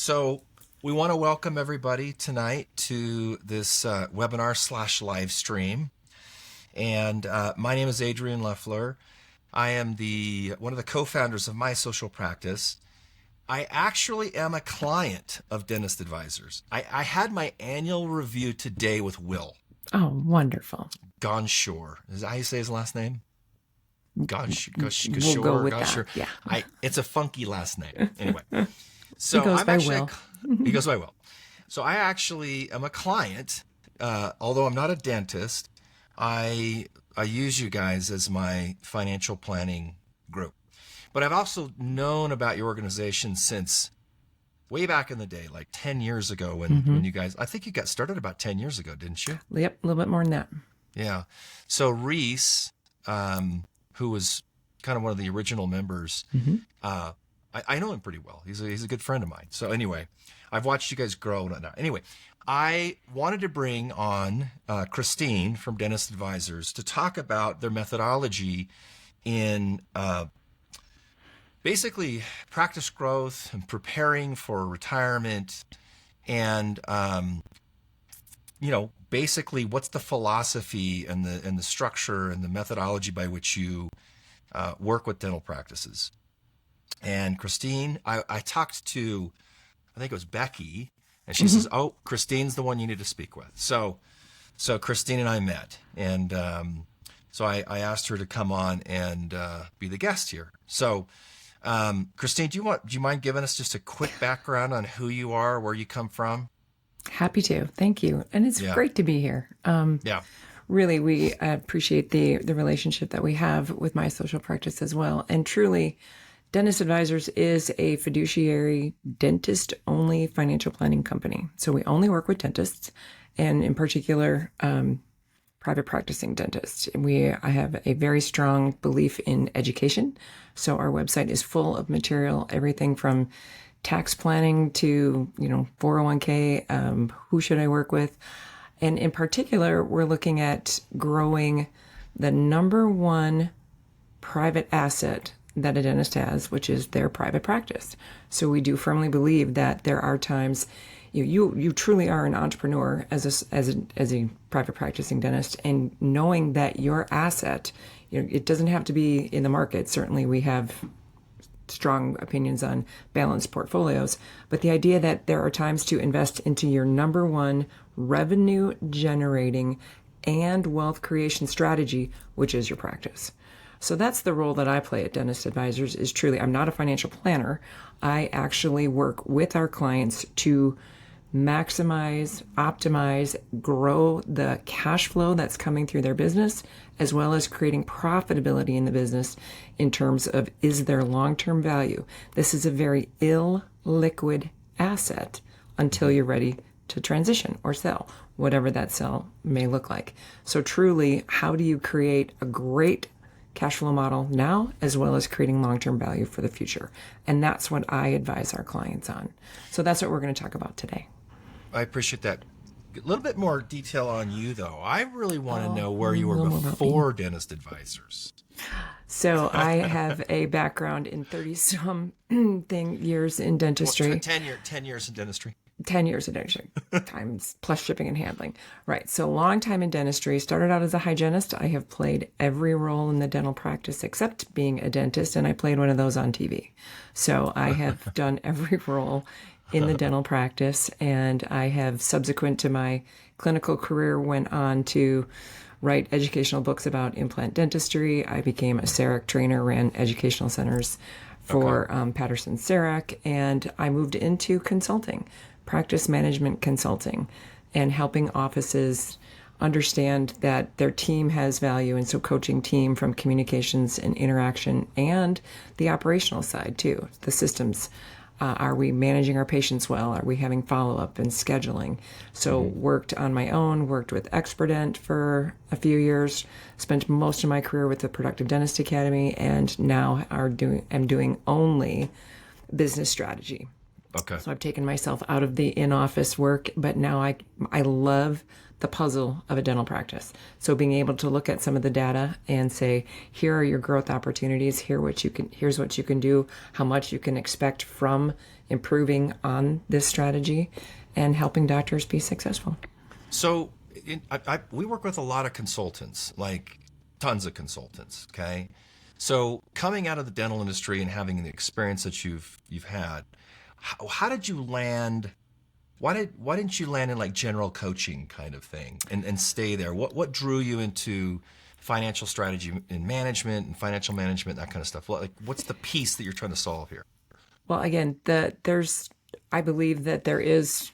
So we want to welcome everybody tonight to this webinar/live stream. And my name is Adrian Lefler. I am one of the co-founders of My Social Practice. I actually am a client of Dentist Advisors. I had my annual review today with Will. Oh, wonderful. Gonshore. Is that how you say his last name? We'll go with that. Yeah. It's a funky last name. Anyway. So he goes by Will. He goes by Will. So I actually am a client, although I'm not a dentist. I use you guys as my financial planning group. But I've also known about your organization since way back in the day, like 10 years ago when you guys, I think you got started about 10 years ago, didn't you? Yep, a little bit more than that. Yeah. So Reese, who was kind of one of the original members, I know him pretty well. He's a good friend of mine. So anyway, I've watched you guys grow. Anyway, I wanted to bring on Christine from Dentist Advisors to talk about their methodology in basically practice growth and preparing for retirement, and basically what's the philosophy and the structure and the methodology by which you work with dental practices. And Christine, I talked to, I think it was Becky, and she says, "Oh, Christine's the one you need to speak with." So Christine and I met, and so I asked her to come on and be the guest here. So Christine, do you mind giving us just a quick background on who you are, where you come from? Happy to. Thank you. And it's great to be here. Really, we appreciate the relationship that we have with My Social Practice as well. And truly, Dentist Advisors is a fiduciary, dentist-only financial planning company. So we only work with dentists, and in particular, private practicing dentists. I have a very strong belief in education. So our website is full of material, everything from tax planning to, 401k, who should I work with? And in particular, we're looking at growing the number one private asset that a dentist has, which is their private practice. So we do firmly believe that there are times you truly are an entrepreneur as a private practicing dentist, and knowing that your asset, it doesn't have to be in the market. Certainly we have strong opinions on balanced portfolios, but the idea that there are times to invest into your number one revenue generating and wealth creation strategy, which is your practice. So that's the role that I play at Dentist Advisors. Is truly, I'm not a financial planner. I actually work with our clients to maximize, optimize, grow the cash flow that's coming through their business, as well as creating profitability in the business in terms of, is there long-term value? This is a very illiquid asset until you're ready to transition or sell, whatever that sell may look like. So truly, how do you create a great cash flow model now, as well as creating long-term value for the future? And that's what I advise our clients on. So that's what we're going to talk about today. I appreciate that. A little bit more detail on you, though. I really want to know where you were before Dentist Advisors. So I have a background in 30-some years in dentistry. 10 years in dentistry. 10 years in dentistry, times plus shipping and handling. Right. So long time in dentistry. Started out as a hygienist. I have played every role in the dental practice except being a dentist, and I played one of those on TV. So I have done every role in the dental practice, and I have, subsequent to my clinical career, went on to write educational books about implant dentistry. I became a CEREC trainer, ran educational centers for Patterson CEREC, and I moved into consulting, practice management consulting, and helping offices understand that their team has value. And so coaching team from communications and interaction, and the operational side too, the systems. Are we managing our patients well? Are we having follow-up and scheduling? So worked on my own, worked with Experdent for a few years, spent most of my career with the Productive Dentist Academy, and now am doing only business strategy. Okay. So I've taken myself out of the in-office work, but now I love the puzzle of a dental practice. So being able to look at some of the data and say, here are your growth opportunities, here's what you can do, how much you can expect from improving on this strategy and helping doctors be successful. So we work with a lot of consultants, like tons of consultants. Okay. So coming out of the dental industry and having the experience that you've had, how did you land? Why didn't you land in like general coaching kind of thing and stay there? What drew you into financial strategy and management and financial management, that kind of stuff? What's the piece that you're trying to solve here? Well, again, I believe that there is,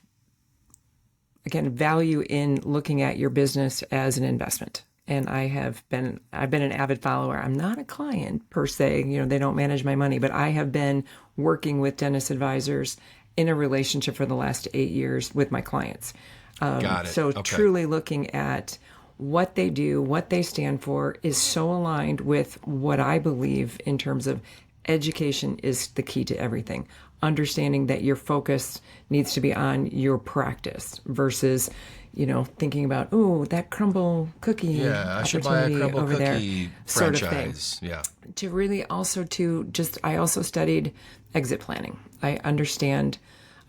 again, value in looking at your business as an investment. And I've been an avid follower. I'm not a client per se, they don't manage my money, but I have been working with dentist advisors in a relationship for the last 8 years with my clients. Got it. So Okay. truly looking at what they do, what they stand for is so aligned with what I believe in terms of education is the key to everything. Understanding that your focus needs to be on your practice versus, thinking about, that crumble cookie Yeah, I should buy a opportunity crumble over cookie there, sort of thing. franchise. Yeah. To really also I also studied exit planning.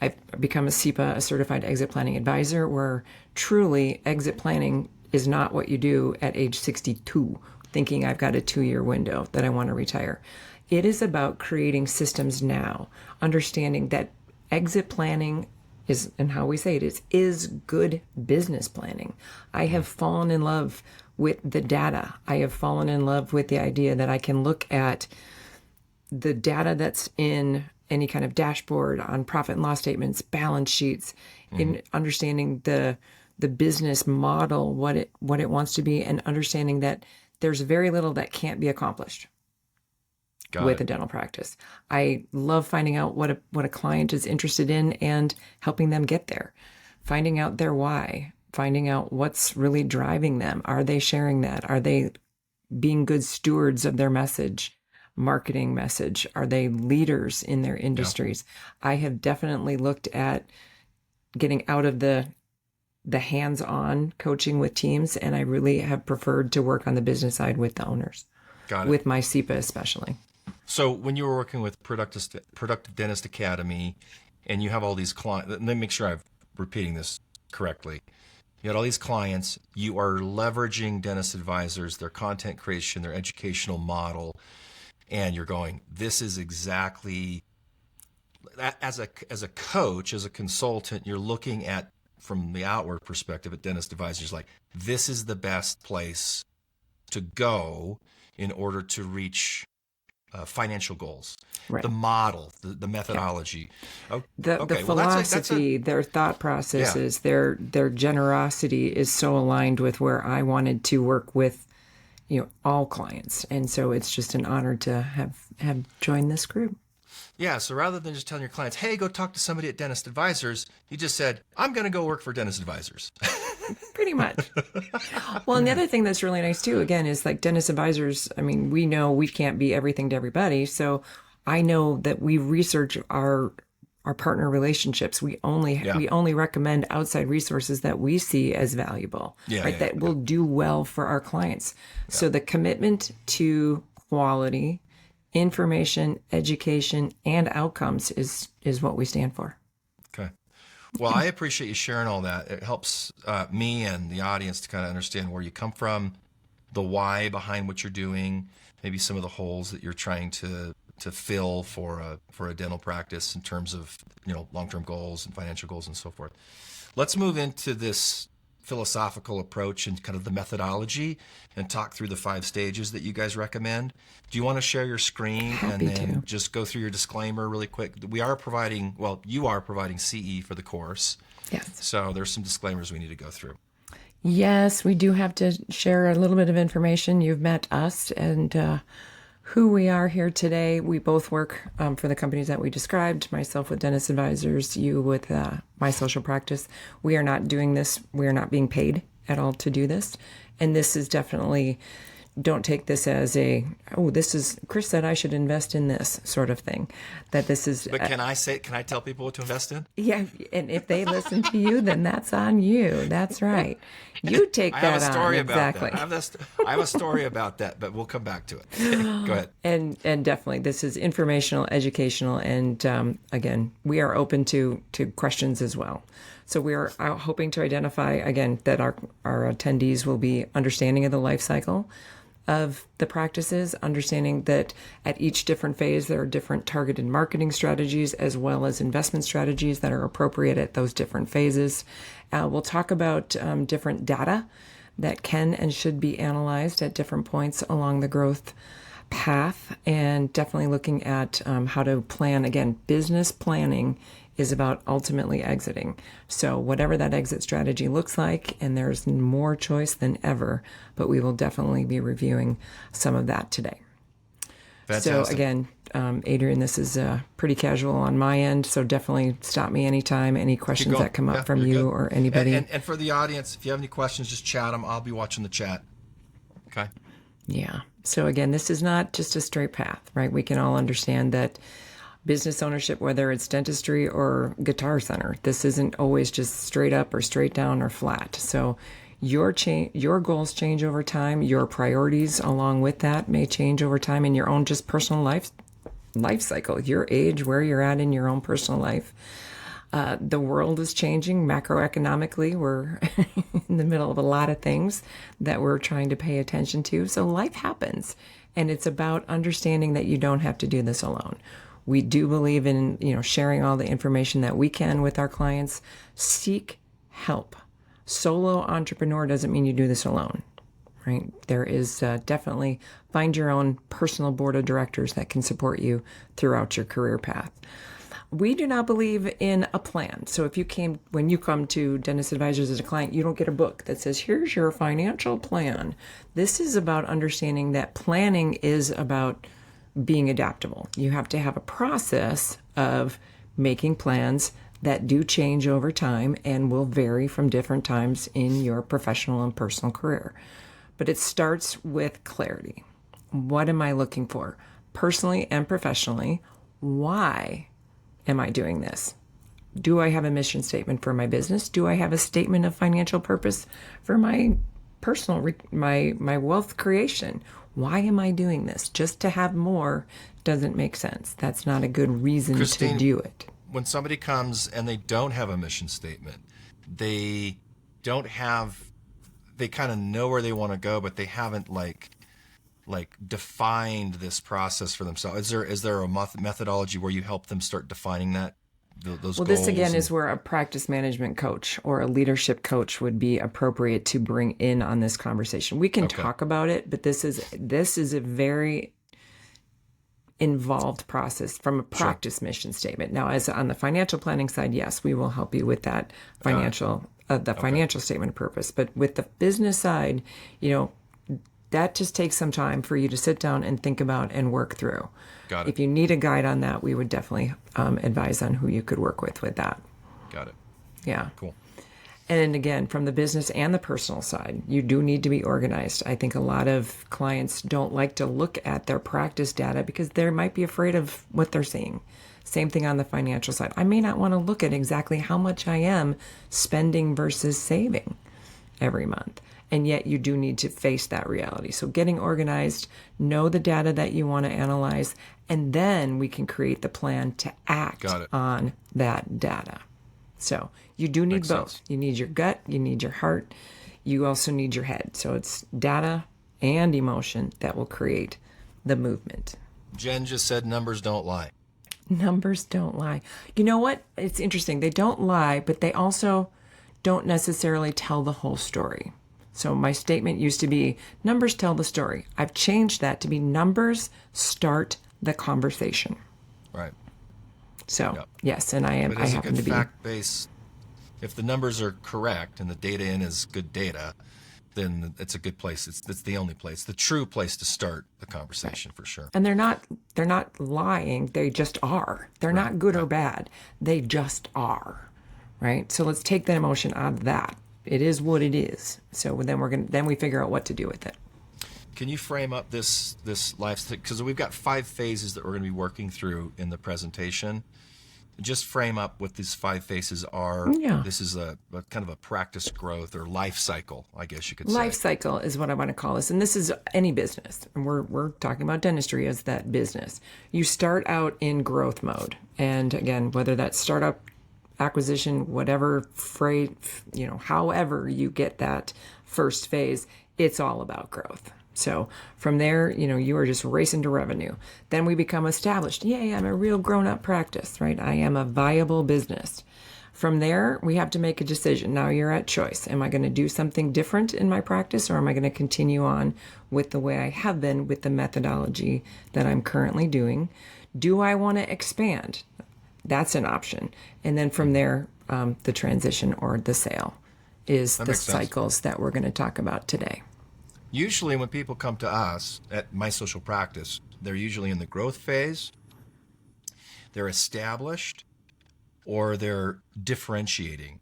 I've become a CIPA, a certified exit planning advisor, where truly exit planning is not what you do at age 62, thinking I've got a 2-year window that I want to retire. It is about creating systems now, understanding that exit planning is, and how we say it is good business planning. I have fallen in love with the data. I have fallen in love with the idea that I can look at the data that's in any kind of dashboard, on profit and loss statements, balance sheets, in understanding the business model, what it wants to be, and understanding that there's very little that can't be accomplished with a dental practice. I love finding out what a client is interested in and helping them get there, finding out their why, finding out what's really driving them. Are they sharing that? Are they being good stewards of their marketing message? Are they leaders in their industries? Yeah. I have definitely looked at getting out of the hands-on coaching with teams, and I really have preferred to work on the business side with the owners. Got it. With my CIPA especially. So when you were working with Productive Dentist Academy, and you have all these clients, let me make sure I'm repeating this correctly. You had all these clients, you are leveraging dentist advisors, their content creation, their educational model, and you're going, this is exactly, as a coach, as a consultant, you're looking at, from the outward perspective at dentist advisors, like, this is the best place to go in order to reach financial goals, right. The model, the methodology, the philosophy, their thought processes, their generosity is so aligned with where I wanted to work with, all clients. And so it's just an honor to have joined this group. Yeah. So rather than just telling your clients, hey, go talk to somebody at Dentist Advisors, you just said, I'm going to go work for Dentist Advisors. Pretty much. Well, and the other thing that's really nice too, again, is like dentist advisors. I mean, we know we can't be everything to everybody. So I know that we research our partner relationships. We only recommend outside resources that we see as valuable, that will do well for our clients. Yeah. So the commitment to quality, information, education, and outcomes is what we stand for. Okay. Well, I appreciate you sharing all that. It helps me and the audience to kind of understand where you come from, the why behind what you're doing, maybe some of the holes that you're trying to fill for a dental practice in terms of long-term goals and financial goals and so forth. Let's move into this philosophical approach and kind of the methodology and talk through the 5 stages that you guys recommend. Do you want to share your screen and then just go through your disclaimer really quick? You are providing CE for the course. Yes. So there's some disclaimers we need to go through. Yes, we do have to share a little bit of information. You've met us and who we are here today. We both work for the companies that we described, myself with Dentist Advisors, you with my social practice. We are not doing this. We are not being paid at all to do this. And this is definitely don't take this as this is, Chris said I should invest in this sort of thing. That this is. But can I tell people what to invest in? Yeah. And if they listen to you, then that's on you. That's right. You take that on. I have a story about exactly. that. I have a story about that, but we'll come back to it. Go ahead. And definitely, this is informational, educational, and again, we are open to questions as well. So we are hoping to identify, again, that our attendees will be understanding of the life cycle of the practices, understanding that at each different phase, there are different targeted marketing strategies as well as investment strategies that are appropriate at those different phases. We'll talk about different data that can and should be analyzed at different points along the growth path, and definitely looking at how to plan. Again, business planning is about ultimately exiting. So whatever that exit strategy looks like, and there's more choice than ever, but we will definitely be reviewing some of that today. Fantastic. So again, Adrian, this is pretty casual on my end, so definitely stop me anytime, any questions that come up from you or anybody. And for the audience, if you have any questions, just chat them. I'll be watching the chat. Okay? Yeah. So again, this is not just a straight path, right? We can all understand that business ownership, whether it's dentistry or guitar center, this isn't always just straight up or straight down or flat. So your goals change over time. Your priorities along with that may change over time in your own just personal life cycle, your age, where you're at in your own personal life. The world is changing macroeconomically. We're in the middle of a lot of things that we're trying to pay attention to. So life happens, and it's about understanding that you don't have to do this alone. We do believe in, sharing all the information that we can with our clients. Seek help. Solo entrepreneur doesn't mean you do this alone, right? There is definitely find your own personal board of directors that can support you throughout your career path. We do not believe in a plan. So when you come to Dentist Advisors as a client, you don't get a book that says, here's your financial plan. This is about understanding that planning is about being adaptable. You have to have a process of making plans that do change over time and will vary from different times in your professional and personal career. But it starts with clarity. What am I looking for? Personally and professionally, why am I doing this? Do I have a mission statement for my business? Do I have a statement of financial purpose for my personal, my wealth creation? Why am I doing this? Just to have more doesn't make sense. That's not a good reason Christine, to do it. When somebody comes and they don't have a mission statement, they kind of know where they want to go, but they haven't like defined this process for themselves. Is there a methodology where you help them start defining that? Those goals? This again is where a practice management coach or a leadership coach would be appropriate to bring in on this conversation. We can talk about it, but this is a very involved process from a practice mission statement. Now, as on the financial planning side, yes, we will help you with that financial statement of purpose. But with the business side, that just takes some time for you to sit down and think about and work through. Got it. If you need a guide on that, we would definitely advise on who you could work with that. Got it. Yeah. Cool. And again, from the business and the personal side, you do need to be organized. I think a lot of clients don't like to look at their practice data because they might be afraid of what they're seeing. Same thing on the financial side. I may not want to look at exactly how much I am spending versus saving every month. And yet you do need to face that reality. So getting organized, know the data that you want to analyze, and then we can create the plan to act on that data. So you do need both. Sense. You need your gut, you need your heart, you also need your head. So it's data and emotion that will create the movement. Jen just said numbers don't lie. Numbers don't lie. You know what? It's interesting. They don't lie, but they also don't necessarily tell the whole story. So my statement used to be, numbers tell the story. I've changed that to be numbers start the conversation. Right. So, yes, and I happen to be. Fact base, if the numbers are correct and the data in is good data, then it's a good place. It's the only place, the true place to start the conversation for sure. And they're not lying. They just are. They're not good or bad. They just are. Right. So let's take that emotion out of that. It is what it is. So then we figure out what to do with it. Can you frame up this life, because we've got 5 phases that we're going to be working through in the presentation. Just frame up what these 5 phases are. Yeah. This is a kind of a practice growth or life cycle, I guess you could say. Life cycle is what I want to call this. And this is any business. And we're talking about dentistry as that business. You start out in growth mode. And again, whether that's startup, acquisition, whatever phrase, however you get that first phase, it's all about growth. So from there, you are just racing to revenue. Then we become established. Yay, I'm a real grown-up practice, right? I am a viable business. From there, we have to make a decision. Now you're at choice. Am I going to do something different in my practice, or am I going to continue on with the way I have been with the methodology that I'm currently doing? Do I want to expand? That's an option. And then from there, the transition or the sale is the cycles that we're going to talk about today. Usually when people come to us at My Social Practice, they're usually in the growth phase, they're established, or they're differentiating.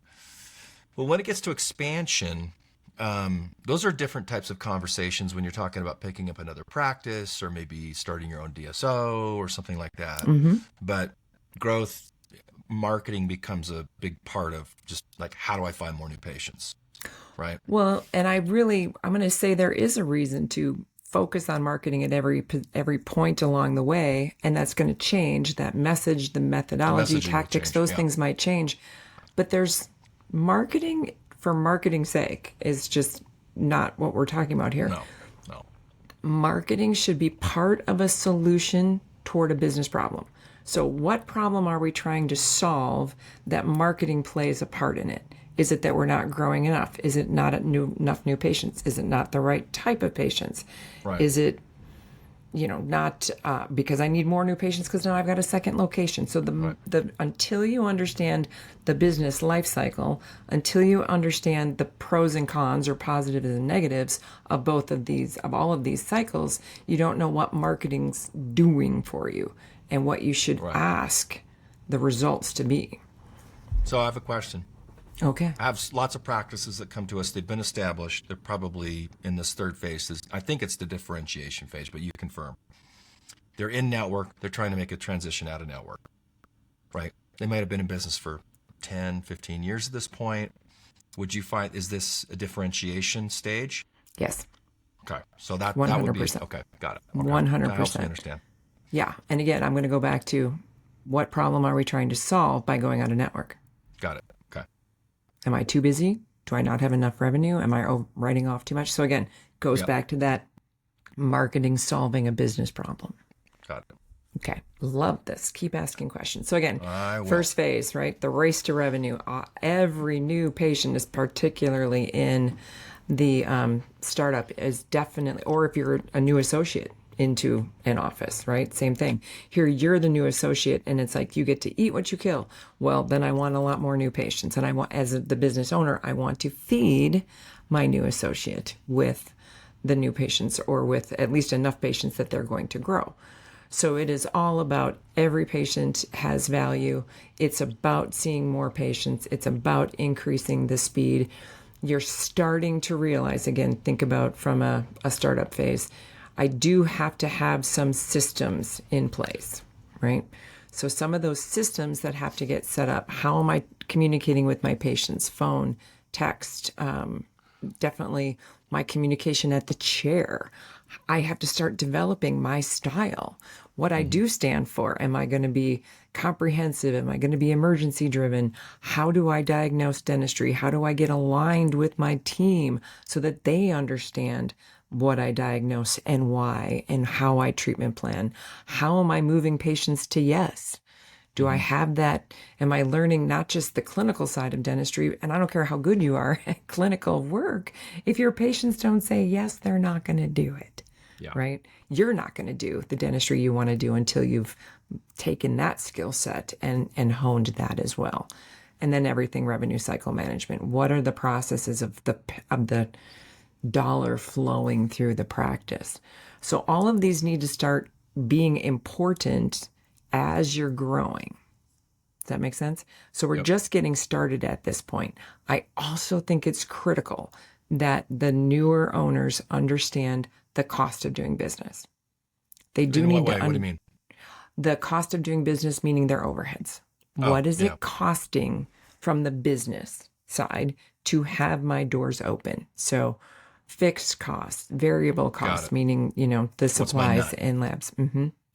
Well, when it gets to expansion, those are different types of conversations when you're talking about picking up another practice or maybe starting your own DSO or something like that. Mm-hmm. But growth marketing becomes a big part of just like, how do I find more new patients? Right. Well, and I'm going to say there is a reason to focus on marketing at every point along the way, and that's going to change. That message, the methodology, tactics, those things might change. But there's marketing for marketing's sake is just not what we're talking about here. No. Marketing should be part of a solution toward a business problem. So what problem are we trying to solve that marketing plays a part in it? Is it that we're not growing enough? Is it not enough new patients? Is it not the right type of patients? Right. Is it, not because I need more new patients because now I've got a second location. So until you understand the business life cycle, until you understand the pros and cons or positives and negatives of all of these cycles, you don't know what marketing's doing for you and what you should ask the results to be. So I have a question. Okay. I have lots of practices that come to us. They've been established. They're probably in this third phase. I think it's the differentiation phase, but you confirm. They're in network. They're trying to make a transition out of network, right? They might have been in business for 10, 15 years at this point. Would you find, is this a differentiation stage? Yes. Okay. So that 100%. would be, okay, got it. Okay. 100%. That helps me understand. Yeah. And again, I'm going to go back to what problem are we trying to solve by going out of network? Got it. Okay. Am I too busy? Do I not have enough revenue? Am I writing off too much? So again, goes back to that marketing solving a business problem. Got it. Okay. Love this. Keep asking questions. So again, first phase, right? The race to revenue. Every new patient is particularly in the startup is definitely, or if you're a new associate into an office, right? Same thing. Here, you're the new associate and it's like you get to eat what you kill. Well, then I want a lot more new patients. And I want, as the business owner, I want to feed my new associate with the new patients or with at least enough patients that they're going to grow. So it is all about every patient has value. It's about seeing more patients. It's about increasing the speed. You're starting to realize, again, think about from a startup phase, I do have to have some systems in place, right? So some of those systems that have to get set up, how am I communicating with my patients? Phone, text, definitely my communication at the chair. I have to start developing my style, what I do stand for. Am I going to be comprehensive? Am I going to be emergency driven? How do I diagnose dentistry? How do I get aligned with my team so that they understand what I diagnose and why and how I treatment plan? How am I moving patients to yes? Do I have that? Am I learning not just the clinical side of dentistry? And I don't care how good you are at clinical work. If your patients don't say yes, they're not going to do it, right? You're not going to do the dentistry you want to do until you've taken that skill set and honed that as well. And then everything revenue cycle management. What are the processes of the dollar flowing through the practice? So all of these need to start being important as you're growing. Does that make sense? So we're just getting started at this point. I also think it's critical that the newer owners understand the cost of doing business. They do In need what way? to What do you mean? The cost of doing business, meaning their overheads. What is it costing from the business side to have my doors open? So fixed costs, variable costs, meaning, the supplies and labs.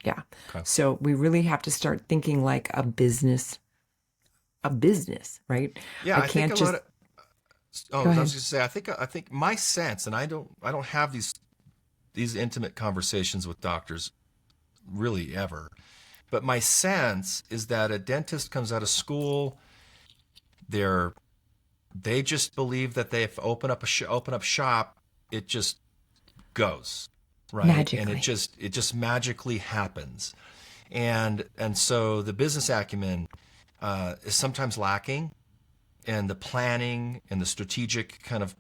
Yeah. Okay. So we really have to start thinking like a business, right? Yeah, I can't just. I was going to say, I think my sense, and I don't have these intimate conversations with doctors really ever, but my sense is that a dentist comes out of school, they just believe that they open up shop, it just goes, right? Magically. And it just magically happens. And so the business acumen is sometimes lacking, and the planning and the strategic kind of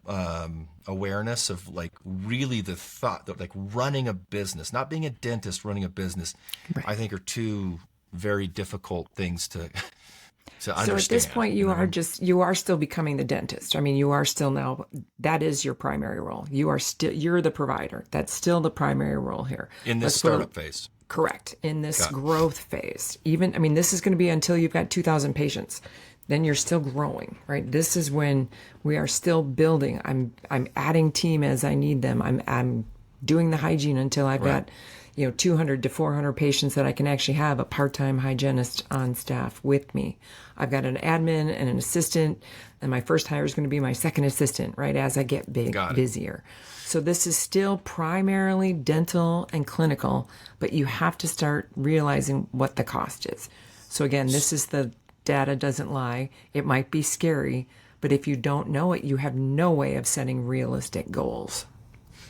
awareness of like really the thought that like running a business, not being a dentist, running a business, right. I think are two very difficult things to understand. So at this point, you are still becoming the dentist. I mean, you are still now, that is your primary role. You're the provider. That's still the primary role here. In this startup phase. Correct. In this growth phase. This is going to be until you've got 2,000 patients. Then you're still growing, right? This is when we are still building. I'm adding team as I need them. I'm doing the hygiene until I've got 200 to 400 patients that I can actually have a part-time hygienist on staff with me. I've got an admin and an assistant, and my first hire is going to be my second assistant, right, as I get busier. So this is still primarily dental and clinical, but you have to start realizing what the cost is. So again, this is the data doesn't lie. It might be scary, but if you don't know it, you have no way of setting realistic goals.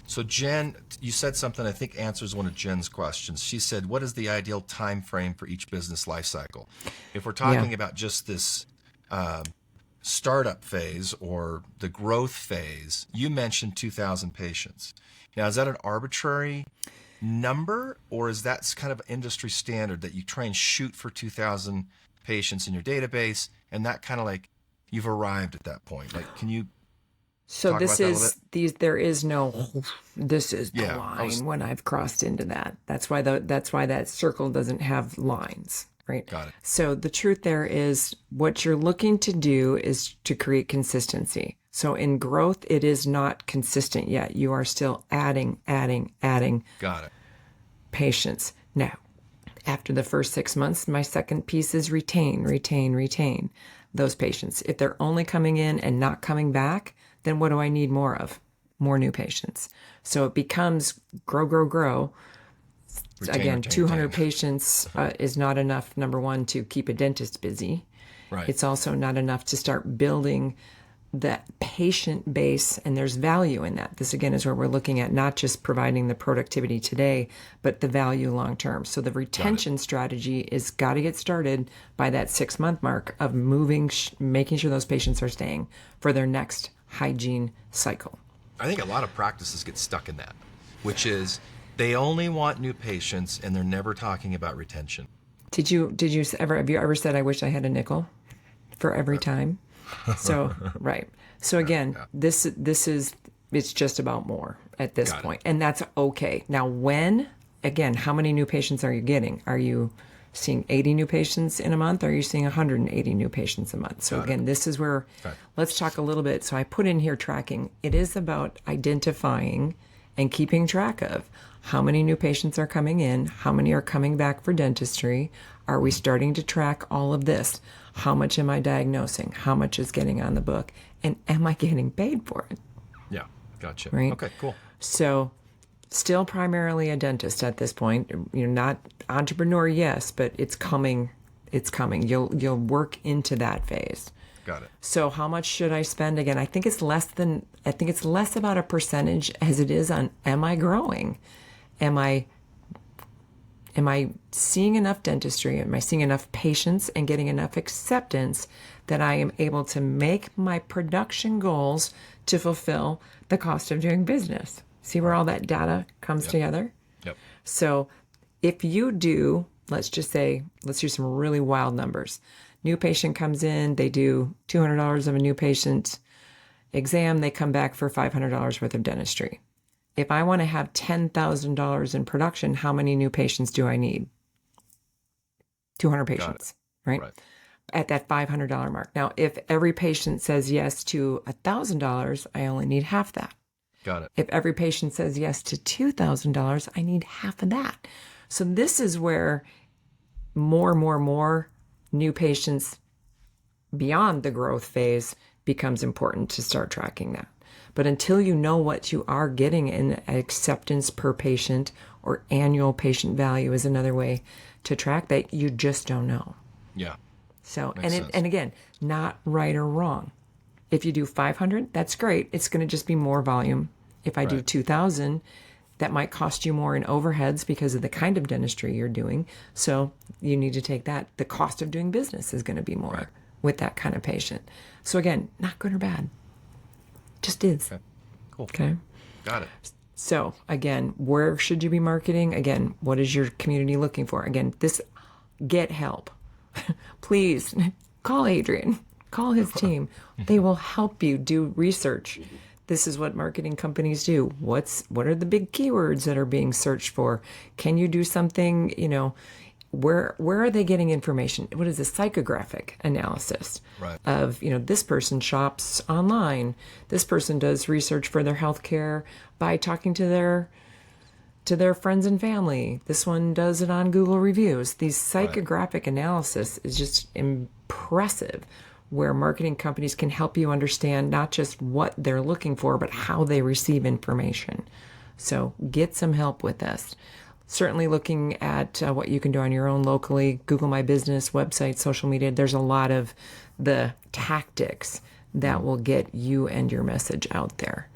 So Jen, you said something I think answers one of Jen's questions. She said, what is the ideal time frame for each business life cycle? If we're talking about just this startup phase or the growth phase, you mentioned 2,000 patients. Now, is that an arbitrary number, or is that kind of industry standard that you try and shoot for 2,000 patients in your database, and that kind of like you've arrived at that point? Like, can you So this is there is no this is the line when I've crossed into that. That's why that circle doesn't have lines, right? Got it. So the truth there is what you're looking to do is to create consistency. So in growth, it is not consistent yet. You are still adding. Got it. Patients. Now, after the first 6 months, my second piece is retain those patients. If they're only coming in and not coming back, then what do I need more of? More new patients. So it becomes grow. Again, 200 patients is not enough, number one, to keep a dentist busy. Right. It's also not enough to start building that patient base, and there's value in that. This, again, is where we're looking at not just providing the productivity today, but the value long term. So the retention strategy is got to get started by that 6-month mark of making sure those patients are staying for their next hygiene cycle. I think a lot of practices get stuck in that, which is they only want new patients and they're never talking about retention. Have you ever said, I wish I had a nickel for every time? So, right. So again, this is, it's just about more at this point. And that's okay. Now, how many new patients are you getting? Are you seeing 80 new patients in a month? Or are you seeing 180 new patients a month? So again, this is where, let's talk a little bit. So I put in here tracking. It is about identifying and keeping track of how many new patients are coming in, how many are coming back for dentistry. Are we starting to track all of this? How much am I diagnosing? How much is getting on the book? And am I getting paid for it? Yeah, gotcha. Right? Okay, cool. So still primarily a dentist at this point. You're not entrepreneur, yes, but it's coming. It's coming. You'll work into that phase. Got it. So how much should I spend? Again, I think it's less about a percentage as it is on, am I growing? Am I seeing enough dentistry? Am I seeing enough patients and getting enough acceptance that I am able to make my production goals to fulfill the cost of doing business? See where all that data comes together? Yep. So if you do, let's do some really wild numbers. New patient comes in, they do $200 of a new patient exam, they come back for $500 worth of dentistry. If I want to have $10,000 in production, how many new patients do I need? 200 patients, right? At that $500 mark. Now, if every patient says yes to $1,000, I only need half that. Got it. If every patient says yes to $2,000, I need half of that. So this is where more new patients beyond the growth phase becomes important to start tracking that. But until you know what you are getting in acceptance per patient, or annual patient value is another way to track that, you just don't know. Yeah. So, and again, not right or wrong. If you do 500, that's great. It's going to just be more volume. If I do 2,000, that might cost you more in overheads because of the kind of dentistry you're doing. So you need to take that. The cost of doing business is going to be more with that kind of patient. So again, not good or bad. Just is. Okay. Cool. Okay. Got it. So again, where should you be marketing? Again, what is your community looking for? Again, get help. Please call Adrian, call his team. They will help you do research. This is what marketing companies do. What are the big keywords that are being searched for? Can you do something, where are they getting information? What is a psychographic analysis of, this person shops online. This person does research for their healthcare by talking to their friends and family. This one does it on Google reviews. These psychographic analysis is just impressive, where marketing companies can help you understand not just what they're looking for, but how they receive information. So get some help with this. Certainly looking at what you can do on your own locally, Google My Business, website, social media. There's a lot of the tactics that will get you and your message out there.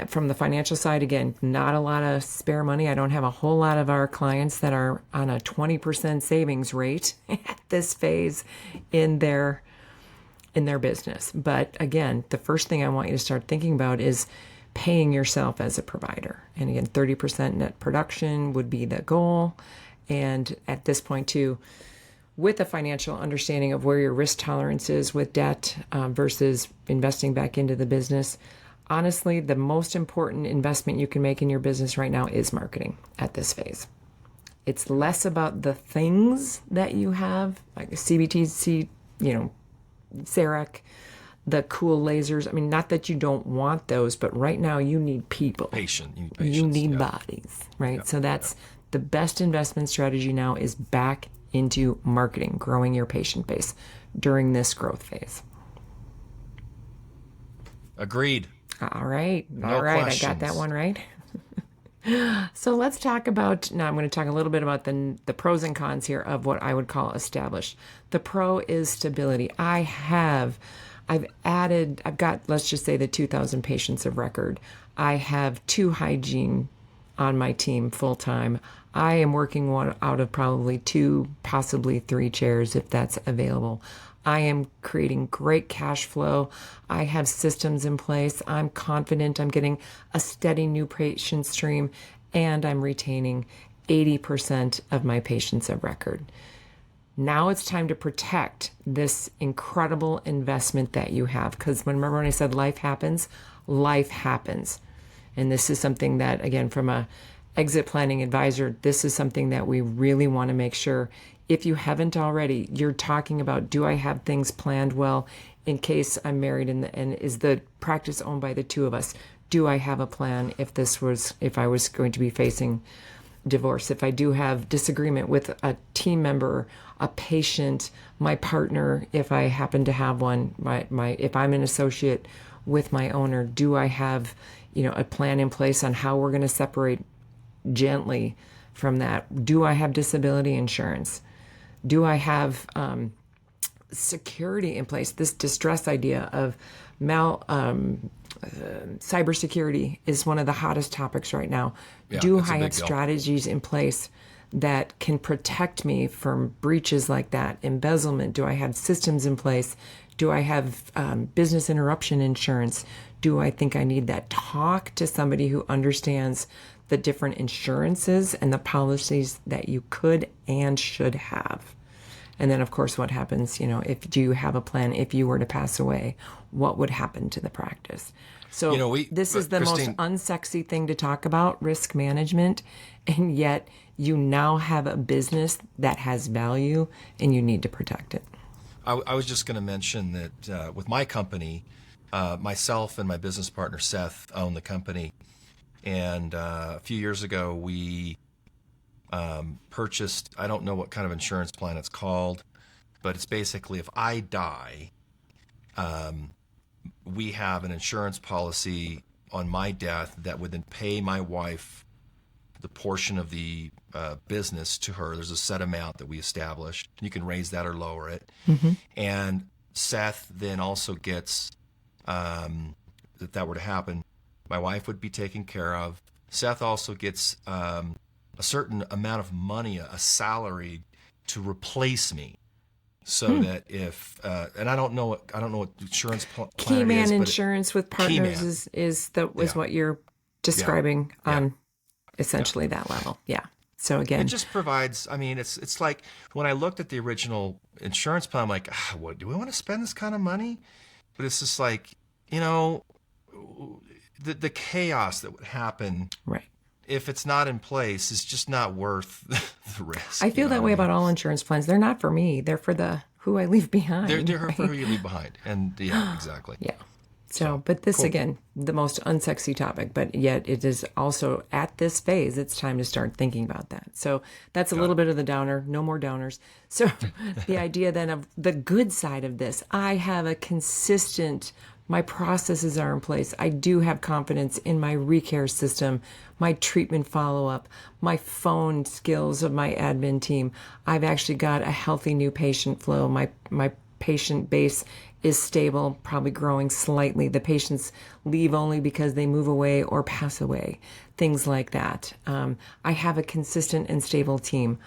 From the financial side, again, not a lot of spare money. I don't have a whole lot of our clients that are on a 20% savings rate at this phase in their business. But again, the first thing I want you to start thinking about is paying yourself as a provider. And again, 30% net production would be the goal. And at this point too, with a financial understanding of where your risk tolerance is with debt versus investing back into the business, honestly, the most important investment you can make in your business right now is marketing at this phase. It's less about the things that you have, like CBT, CEREC, the cool lasers. I mean, not that you don't want those, but right now you need people. You need bodies, right? So that's the best investment strategy now, is back into marketing, growing your patient base during this growth phase. Agreed. All right. No questions. I got that one right. So let's talk about, now I'm going to talk a little bit about the pros and cons here of what I would call established. The pro is stability. I've got, let's just say, the 2,000 patients of record. I have 2 hygiene on my team full time. I am working one out of probably 2, possibly 3 chairs if that's available. I am creating great cash flow. I have systems in place. I'm confident I'm getting a steady new patient stream, and I'm retaining 80% of my patients of record. Now it's time to protect this incredible investment that you have. Because remember when I said life happens? Life happens. And this is something that, again, from a exit planning advisor, this is something that we really want to make sure, if you haven't already, you're talking about, do I have things planned well in case I'm married and is the practice owned by the 2 of us? Do I have a plan if I was going to be facing divorce? If I do have disagreement with a team member, a patient, my partner, if I happen to have one, if I'm an associate with my owner, do I have, a plan in place on how we're going to separate gently from that? Do I have disability insurance? Do I have security in place? This distress idea of cybersecurity is one of the hottest topics right now. Do I have strategies in place that can protect me from breaches like that? Embezzlement? Do I have systems in place? Do I have business interruption insurance? Do I think I need that? Talk to somebody who understands the different insurances and the policies that you could and should have. And then, of course, what happens, do you have a plan if you were to pass away? What would happen to the practice? So this is the Christine, most unsexy thing to talk about, risk management, and yet you now have a business that has value and you need to protect it. I was just going to mention that with my company, myself and my business partner, Seth, own the company. And a few years ago, we purchased, I don't know what kind of insurance plan it's called, but it's basically if I die, we have an insurance policy on my death that would then pay my wife the portion of the business to her. There's a set amount that we established. You can raise that or lower it. Mm-hmm. And Seth then also gets, if that were to happen, my wife would be taken care of. Seth also gets a certain amount of money, a salary, to replace me. So that if and I don't know what insurance plan Keyman is, insurance with partners is what you're describing on essentially that level. Yeah. So again, it just provides. I mean, it's like when I looked at the original insurance plan, I'm like, what do we want to spend this kind of money? But it's just like, the chaos that would happen. Right. If it's not in place, it's just not worth the risk. I feel that way about all insurance plans. They're not for me. They're for who I leave behind. They're right? For who you leave behind. And yeah, exactly. Yeah. So, but this, cool. Again, the most unsexy topic, but yet it is also at this phase, it's time to start thinking about that. So that's a little bit of the downer, no more downers. So the idea then of the good side of this, I have a consistent, my processes are in place. I do have confidence in my recare system, my treatment follow-up, my phone skills of my admin team. I've actually got a healthy new patient flow. My patient base is stable, probably growing slightly. The patients leave only because they move away or pass away, things like that. I have a consistent and stable team.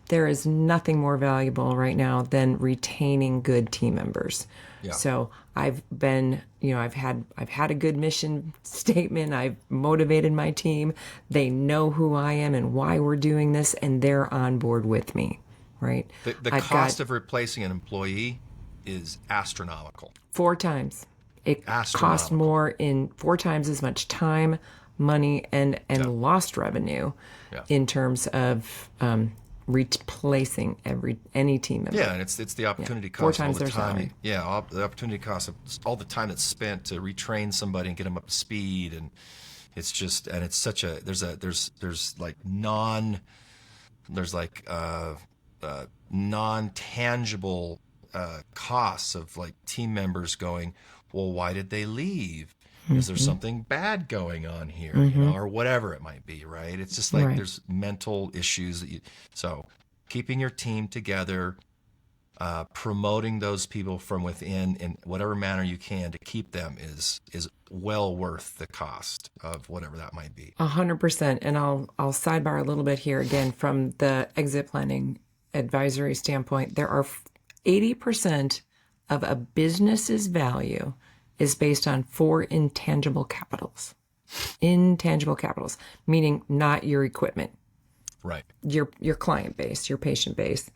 There is nothing more valuable right now than retaining good team members. Yeah. So I've been, I've had a good mission statement. I've motivated my team. They know who I am and why we're doing this, and they're on board with me, right? The cost of replacing an employee is astronomical. 4 times. It costs more in 4 times as much time, money, and lost revenue in terms of replacing any team member. Yeah, and it's the opportunity cost. 4 times all the their time. salary. Yeah, the opportunity cost of all the time that's spent to retrain somebody and get them up to speed, and it's just, and it's such a non-tangible costs of like team members going, well, why did they leave? Is there something bad going on here, or whatever it might be, right? It's just like there's mental issues so keeping your team together, promoting those people from within in whatever manner you can to keep them is well worth the cost of whatever that might be. 100%. And I'll sidebar a little bit here again from the exit planning advisory standpoint. There are 80% of a business's value is based on 4 intangible capitals. Intangible capitals, meaning not your equipment. Right. Your client base, your patient base,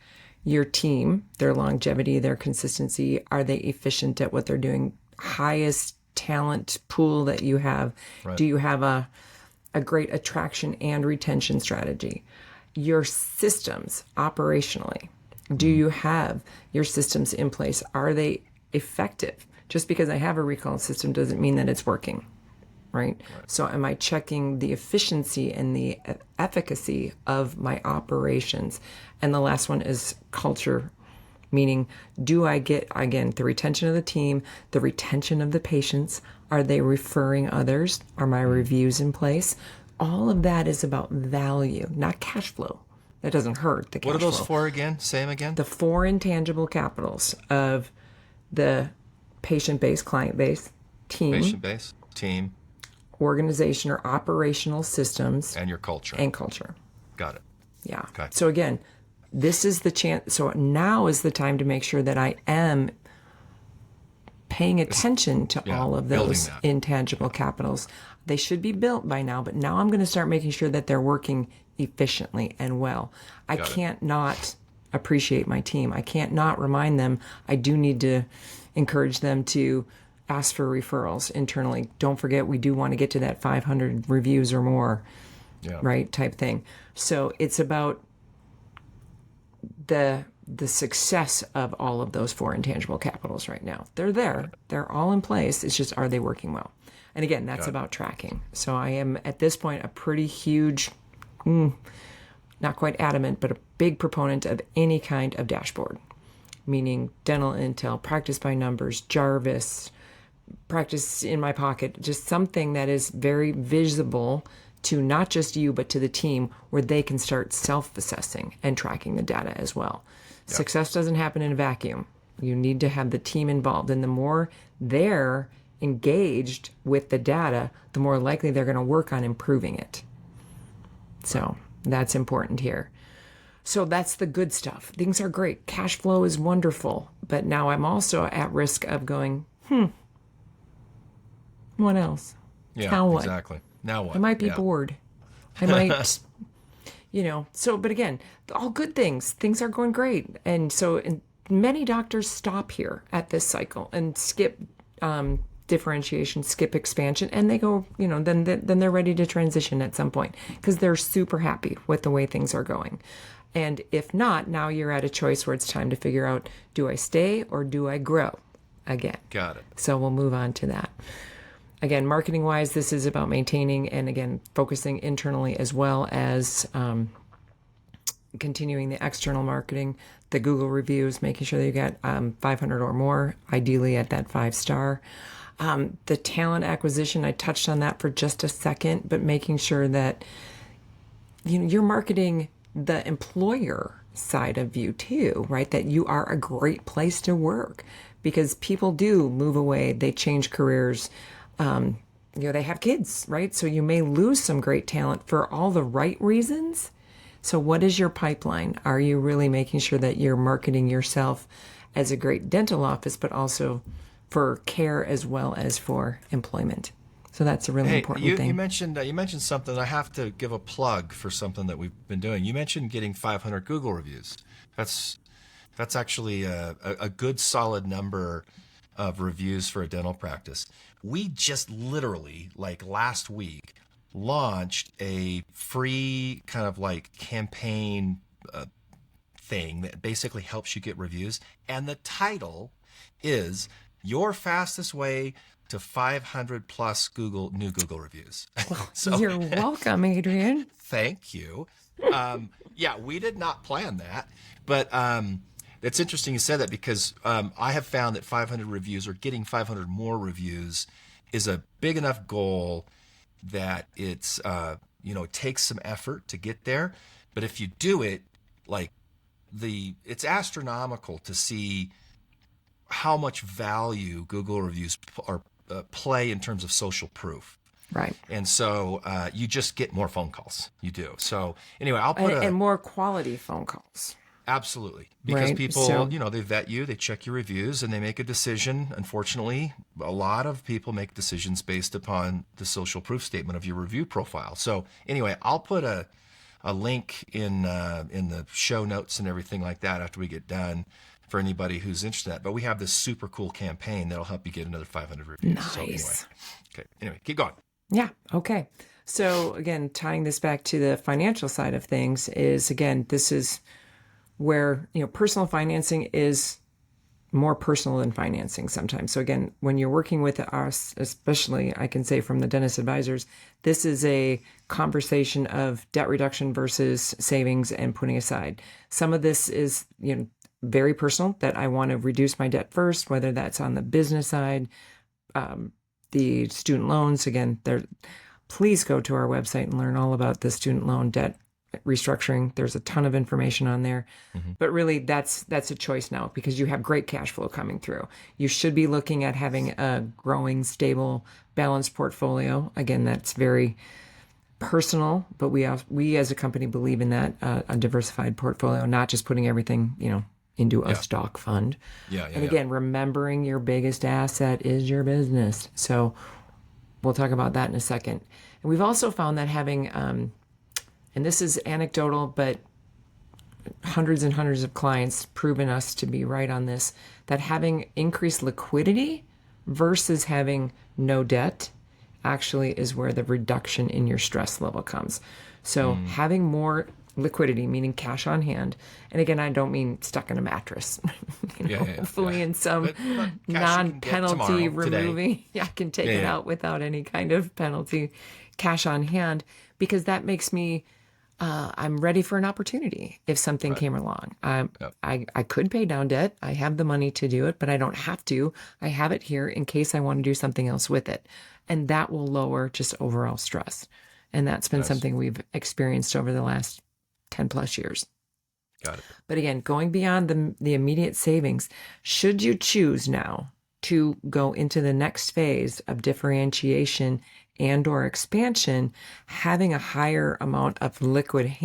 your team, their longevity, their consistency. Are they efficient at what they're doing? Highest talent pool that you have. Right. Do you have a great attraction and retention strategy? Your systems operationally. Do you have your systems in place? Are they effective? Just because I have a recall system doesn't mean that it's working, right? So am I checking the efficiency and the efficacy of my operations? And the last one is culture, meaning do I get, again, the retention of the team, the retention of the patients? Are they referring others? Are my reviews in place? All of that is about value, not cash flow. That doesn't hurt the cash flow. What are those 4 again? Say them again. The 4 intangible capitals of the patient base, client base, team. Patient base, team. Organization or operational systems. And your culture. And culture. Got it. Yeah. Okay. So again, this is the chance. So now is the time to make sure that I am paying attention to all of those intangible capitals. They should be built by now, but now I'm going to start making sure that they're working efficiently and well. I can't not appreciate my team. I can't not remind them. I do need to encourage them to ask for referrals internally. Don't forget, we do want to get to that 500 reviews or more, right? Type thing. So it's about the success of all of those 4 intangible capitals right now. They're there. They're all in place. It's just, are they working well? And again, that's about tracking. So I am at this point a pretty huge, not quite adamant, but a big proponent of any kind of dashboard, meaning dental intel, practice by numbers, Jarvis, practice in my pocket, just something that is very visible to not just you, but to the team, where they can start self-assessing and tracking the data as well. Yep. Success doesn't happen in a vacuum. You need to have the team involved. And the more they're engaged with the data, the more likely they're going to work on improving it. So that's important here. So that's the good stuff. Things are great. Cash flow is wonderful. But now I'm also at risk of going, what else? Yeah, now what? Exactly. Now what? I might be bored. I might, so, but again, all good things. Things are going great. And so many doctors stop here at this cycle and skip differentiation, skip expansion, and they go, then they're ready to transition at some point because they're super happy with the way things are going. And if not, now you're at a choice where it's time to figure out, do I stay or do I grow again? Got it. So we'll move on to that. Again, marketing-wise, this is about maintaining and, again, focusing internally as well as continuing the external marketing, the Google reviews, making sure that you get 500 or more, ideally at that 5-star. The talent acquisition, I touched on that for just a second, but making sure that you're marketing the employer side of you too, right? That you are a great place to work, because people do move away, they change careers. They have kids, right? So you may lose some great talent for all the right reasons. So what is your pipeline? Are you really making sure that you're marketing yourself as a great dental office, but also for care as well as for employment? So that's a really important thing. You mentioned something. I have to give a plug for something that we've been doing. You mentioned getting 500 Google reviews. That's actually a good solid number of reviews for a dental practice. We just literally, like last week, launched a free kind of like campaign thing that basically helps you get reviews. And the title is Your Fastest Way to 500 plus new Google reviews. So, you're welcome, Adrian. Thank you. We did not plan that, but it's interesting you said that, because I have found that 500 reviews, or getting 500 more reviews, is a big enough goal that it's it takes some effort to get there. But if you do it, it's astronomical to see how much value Google reviews play in terms of social proof. Right. And so you just get more phone calls. You do. So anyway, I'll put and more quality phone calls. Absolutely. Because people, they vet you, they check your reviews, and they make a decision. Unfortunately, a lot of people make decisions based upon the social proof statement of your review profile. So anyway, I'll put a link in the show notes and everything like that after we get done for anybody who's interested in that. But we have this super cool campaign that'll help you get another 500 reviews. Nice. So anyway, keep going. Yeah. Okay. So again, tying this back to the financial side of things is, again, this is where, personal financing is more personal than financing sometimes. So again, when you're working with us, especially I can say from the dentist advisors, this is a conversation of debt reduction versus savings and putting aside. Some of this is, very personal, that I want to reduce my debt first, whether that's on the business side, the student loans. Again, please go to our website and learn all about the student loan debt restructuring. There's a ton of information on there, but really that's a choice now, because you have great cash flow coming through. You should be looking at having a growing, stable, balanced portfolio. Again, that's very personal, but we as a company believe in that, a diversified portfolio, not just putting everything, into a stock fund. And again, remembering your biggest asset is your business. So we'll talk about that in a second. And we've also found that having, and this is anecdotal, but hundreds and hundreds of clients proven us to be right on this, that having increased liquidity versus having no debt actually is where the reduction in your stress level comes. So having more liquidity, meaning cash on hand, and again, I don't mean stuck in a mattress, hopefully in some non-penalty removing, I can take it out without any kind of penalty, cash on hand, because that makes me, I'm ready for an opportunity if something came along. I could pay down debt. I have the money to do it, but I don't have to. I have it here in case I want to do something else with it. And that will lower just overall stress. And that's been something we've experienced over the last 10 plus years. Got it. But again, going beyond the immediate savings, should you choose now to go into the next phase of differentiation and or expansion, having a higher amount of liquidity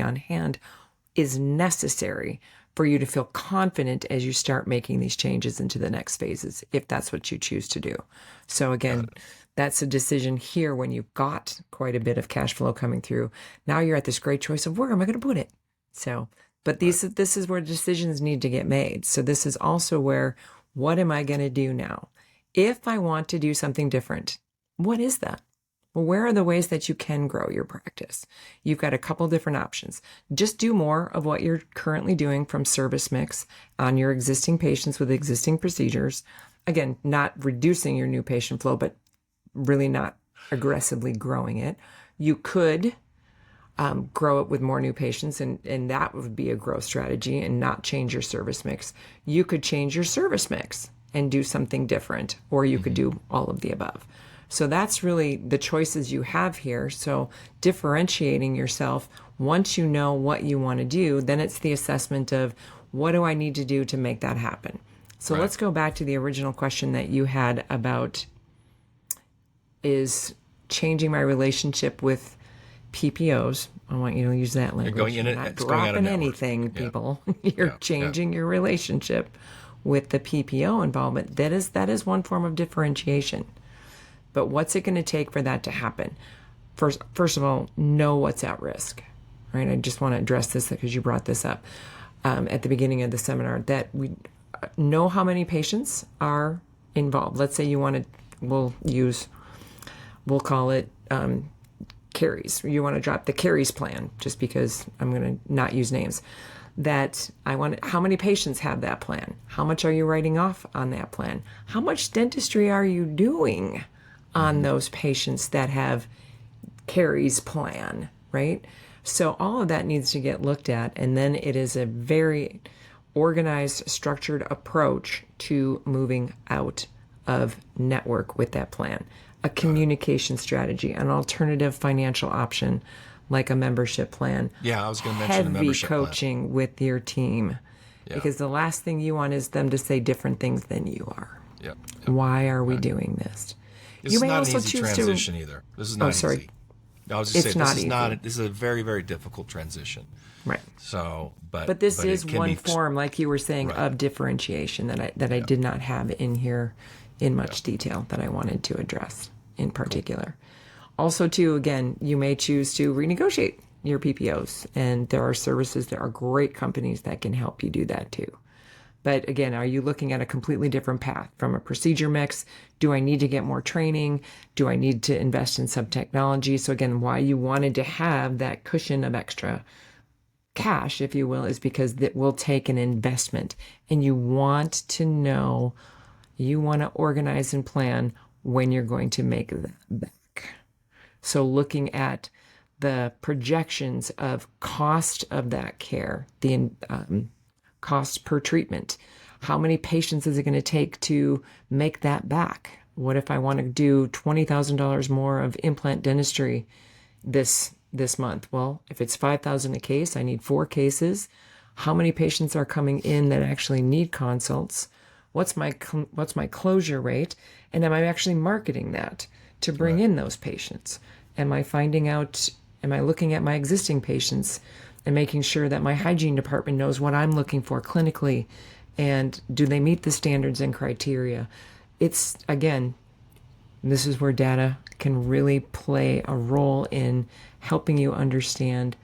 on hand is necessary for you to feel confident as you start making these changes into the next phases, if that's what you choose to do. So again, that's a decision here when you've got quite a bit of cash flow coming through. Now you're at this great choice of where am I going to put it? So, but this is where decisions need to get made. So this is also where, what am I going to do now? If I want to do something different, what is that? Well, where are the ways that you can grow your practice? You've got a couple different options. Just do more of what you're currently doing from service mix on your existing patients with existing procedures. Again, not reducing your new patient flow, but really not aggressively growing it. You could grow it with more new patients, and that would be a growth strategy, and not change your service mix. You could change your service mix and do something different, or you could do all of the above. So that's really the choices you have here. So differentiating yourself, once you know what you want to do, then it's the assessment of what do I need to do to make that happen. So let's go back to the original question that you had about, is changing my relationship with PPOs. I want you to use that language. You're not dropping anything, people. You're changing your relationship with the PPO involvement. That is one form of differentiation. But what's it going to take for that to happen? First of all, know what's at risk, right? I just want to address this because you brought this up at the beginning of the seminar, that we know how many patients are involved. Let's say you want to, we'll call it carries. You want to drop the carries plan, just because I'm going to not use names. How many patients have that plan? How much are you writing off on that plan? How much dentistry are you doing on those patients that have carries plan, right? So all of that needs to get looked at, and then it is a very organized, structured approach to moving out of network with that plan. A communication strategy, an alternative financial option like a membership plan. Yeah, I was going to mention the membership plan. Heavy coaching with your team, because the last thing you want is them to say different things than you are. Yep. Why are we doing this? This is not an easy transition either. This is not easy. I was just saying, this is a very, very difficult transition. Right. So, but this is one form, like you were saying, of differentiation that I did not have in here in much detail, that I wanted to address in particular. Cool. Also, too, again, you may choose to renegotiate your PPOs, and there are great companies that can help you do that too. But again, are you looking at a completely different path from a procedure mix? Do I need to get more training? Do I need to invest in some technology? So again, why you wanted to have that cushion of extra cash, if you will, is because that will take an investment, and you want to organize and plan when you're going to make that back. So looking at the projections of cost of that care, the cost per treatment, how many patients is it going to take to make that back? What if I want to do $20,000 more of implant dentistry this month? Well, if it's $5,000 a case, I need 4 cases. How many patients are coming in that actually need consults? What's my closure rate? And am I actually marketing that to bring in those patients? Am I looking at my existing patients and making sure that my hygiene department knows what I'm looking for clinically, and do they meet the standards and criteria? It's, again, this is where data can really play a role in helping you understand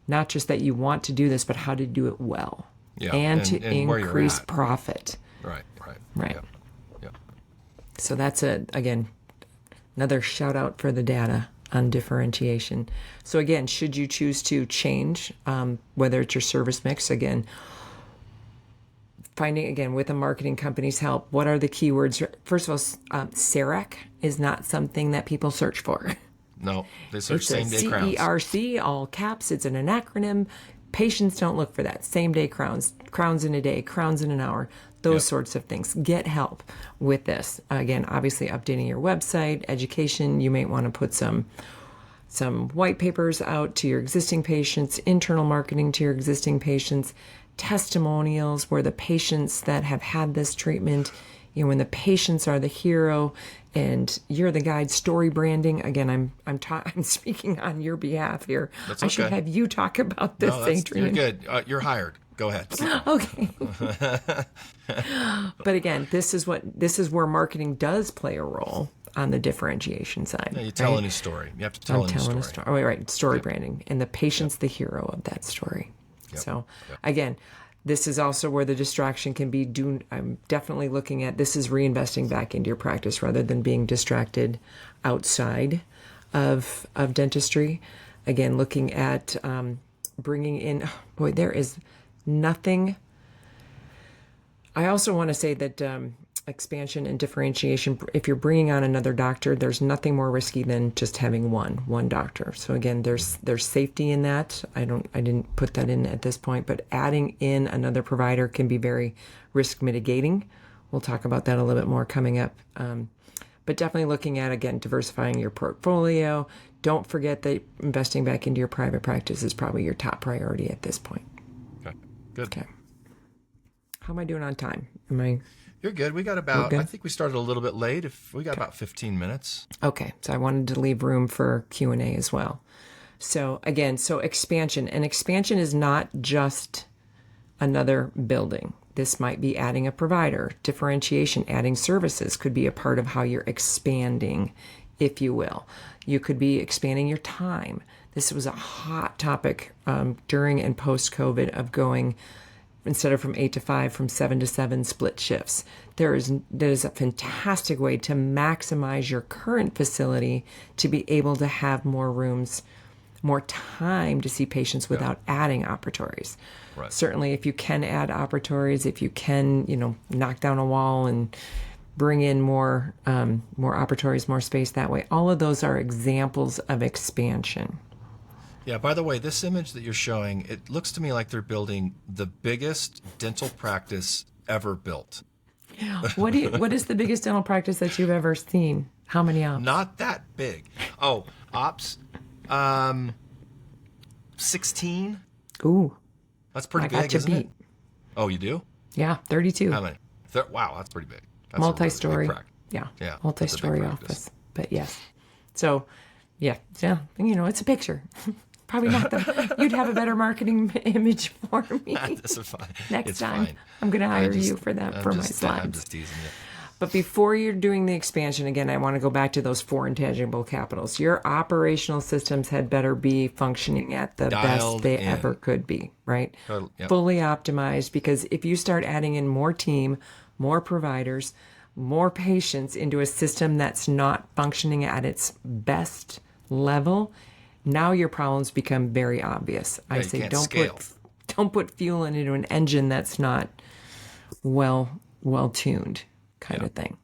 not just that you want to do this, but how to do it well, and to increase profit. Right. Right. Yeah. So that's again, another shout out for the data on differentiation. So again, should you choose to change, whether it's your service mix, again, finding, again, with a marketing company's help, what are the keywords? First of all, CEREC is not something that people search for. No, they search same-day crowns. CERC, all caps. It's an acronym. Patients don't look for that. Same-day crowns, crowns in a day, crowns in an hour, those sorts of things. Get help with this. Again, obviously updating your website, education. You may want to put some white papers out to your existing patients, internal marketing to your existing patients, testimonials where the patients that have had this treatment, when the patients are the hero and you're the guide, story branding. Again, I'm speaking on your behalf here. That's okay. I should have you talk about this, Adrian. You're good. You're hired. Go ahead. Okay. But again, this is where marketing does play a role on the differentiation side. Yeah, you tell a new story. You have to tell a new story. Oh, right. Story branding. And the patient's the hero of that story. Yep. So again, this is also where the distraction can be. I'm definitely looking at this is reinvesting back into your practice rather than being distracted outside of dentistry. Again, looking at bringing in, there is nothing. I also want to say that expansion and differentiation, if you're bringing on another doctor, there's nothing more risky than just having one doctor. So again, there's safety in that. I didn't put that in at this point, but adding in another provider can be very risk mitigating. We'll talk about that a little bit more coming up. But definitely looking at, again, diversifying your portfolio. Don't forget that investing back into your private practice is probably your top priority at this point. Okay, good. Okay. How am I doing on time? You're good. We got about, I think we started a little bit late. We got about 15 minutes. Okay. So I wanted to leave room for Q&A as well. So again, expansion. And expansion is not just another building. This might be adding a provider. Differentiation, adding services could be a part of how you're expanding, if you will. You could be expanding your time. This was a hot topic during and post-COVID of going, instead of from 8 to 5, from 7 to 7 split shifts. That is a fantastic way to maximize your current facility to be able to have more rooms, more time to see patients without adding operatories. Right. Certainly, if you can add operatories, if you can, knock down a wall and bring in more operatories, more space that way. All of those are examples of expansion. Yeah, by the way, this image that you're showing, it looks to me like they're building the biggest dental practice ever built. What is the biggest dental practice that you've ever seen? How many ops? Not that big. Oh, ops? 16? Ooh. That's pretty big, isn't it? Oh, you do? Yeah, 32. How many? Wow, that's pretty big. That's multi-story. Yeah, multi-story office. But yes. So, yeah, it's a picture. Probably not you'd have a better marketing image for me. That's fine. Next time, fine. I'm going to hire you for that for my slides. I'm just teasing you. But before you're doing the expansion, again, I want to go back to those 4 intangible capitals. Your operational systems had better be functioning at the best they ever could be, right? Yep. Fully optimized, because if you start adding in more team, more providers, more patients into a system that's not functioning at its best level, now your problems become very obvious. I say don't put fuel into an engine that's not well tuned, kind of thing.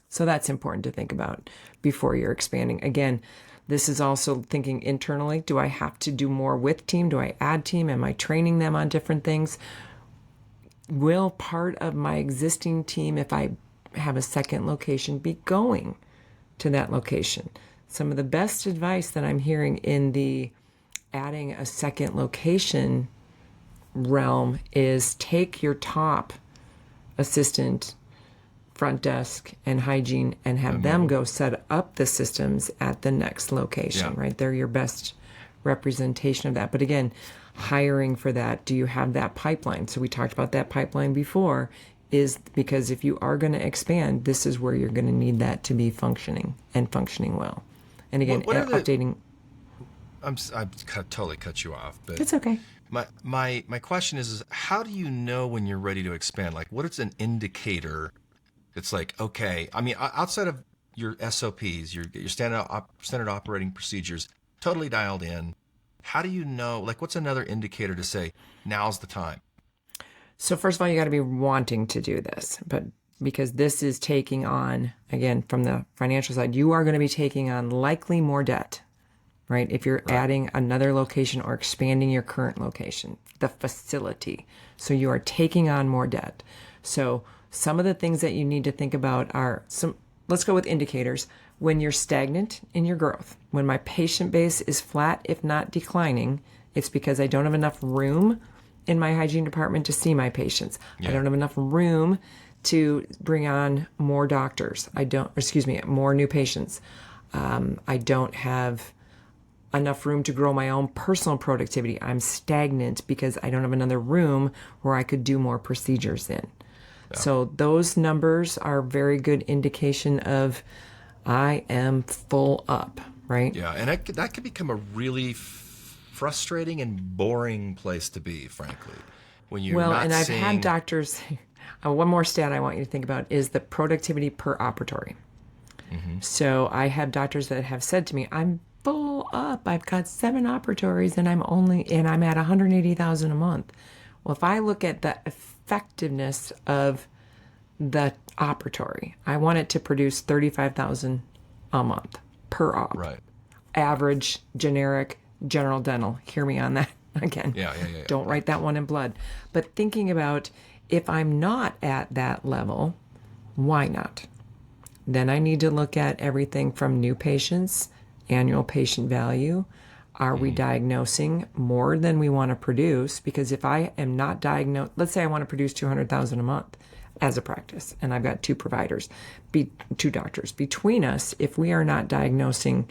So that's important to think about before you're expanding. Again, this is also thinking internally. Do I have to do more with team? Do I add team? Am I training them on different things? Will part of my existing team, if I have a second location, be going to that location? Some of the best advice that I'm hearing in the adding a second location realm is take your top assistant, front desk, and hygiene and have them go set up the systems at the next location, right? They're your best representation of that. But again, hiring for that, do you have that pipeline? So we talked about that pipeline before, is because if you are going to expand, this is where you're going to need that to be functioning and functioning well. And again, updating. I totally cut you off, but it's okay. My question is how do you know when you're ready to expand? Like, what is an indicator? It's like, okay, I mean, outside of your SOPs, your standard operating procedures, totally dialed in. How do you know? Like, what's another indicator to say now's the time? So first of all, you got to be wanting to do this, but because this is taking on, again, from the financial side, you are going to be taking on likely more debt, right? If you're adding another location or expanding your current location, the facility. So you are taking on more debt. So some of the things that you need to think about are let's go with indicators. When you're stagnant in your growth, when my patient base is flat, if not declining, it's because I don't have enough room in my hygiene department to see my patients. Yeah. I don't have enough room to bring on more doctors. More new patients. I don't have enough room to grow my own personal productivity. I'm stagnant because I don't have another room where I could do more procedures in. Yeah. So those numbers are a very good indication of I am full up, right? Yeah, and that could become a really frustrating and boring place to be, frankly. When you're I've had doctors. One more stat I want you to think about is the productivity per operatory. Mm-hmm. So I have doctors that have said to me, "I'm full up. I've got 7 operatories, and I'm at 180,000 a month." Well, if I look at the effectiveness of the operatory, I want it to produce 35,000 a month per op. Right. Average, generic, general dental. Hear me on that again. Yeah. Don't write that one in blood. But thinking about if I'm not at that level, why not? Then I need to look at everything from new patients, annual patient value. Are we diagnosing more than we want to produce? Because if I am not diagnosed, let's say I want to produce 200,000 a month as a practice, and I've got 2 providers, 2 doctors. Between us, if we are not diagnosing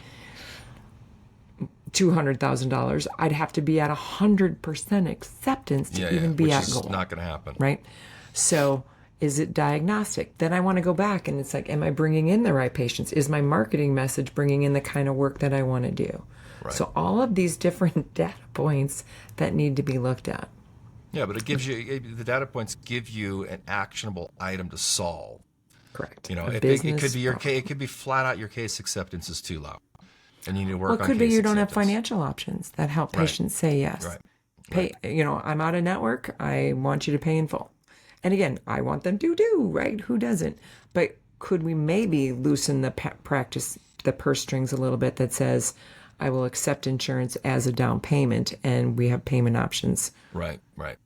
$200,000, I'd have to be at 100% acceptance to even be at goal. Which is not going to happen. Right? So is it diagnostic? Then I want to go back and it's like, am I bringing in the right patients? Is my marketing message bringing in the kind of work that I want to do? Right. So all of these different data points that need to be looked at. Yeah, but the data points give you an actionable item to solve. Correct. You know, it could be it could be flat out your case acceptance is too low, and you need to work on. Well, it could be you don't have financial options that help patients say yes. Right. I'm out of network. I want you to pay in full, and again, I want them to do right. Who doesn't? But could we maybe loosen the purse strings a little bit that says, I will accept insurance as a down payment, and we have payment options right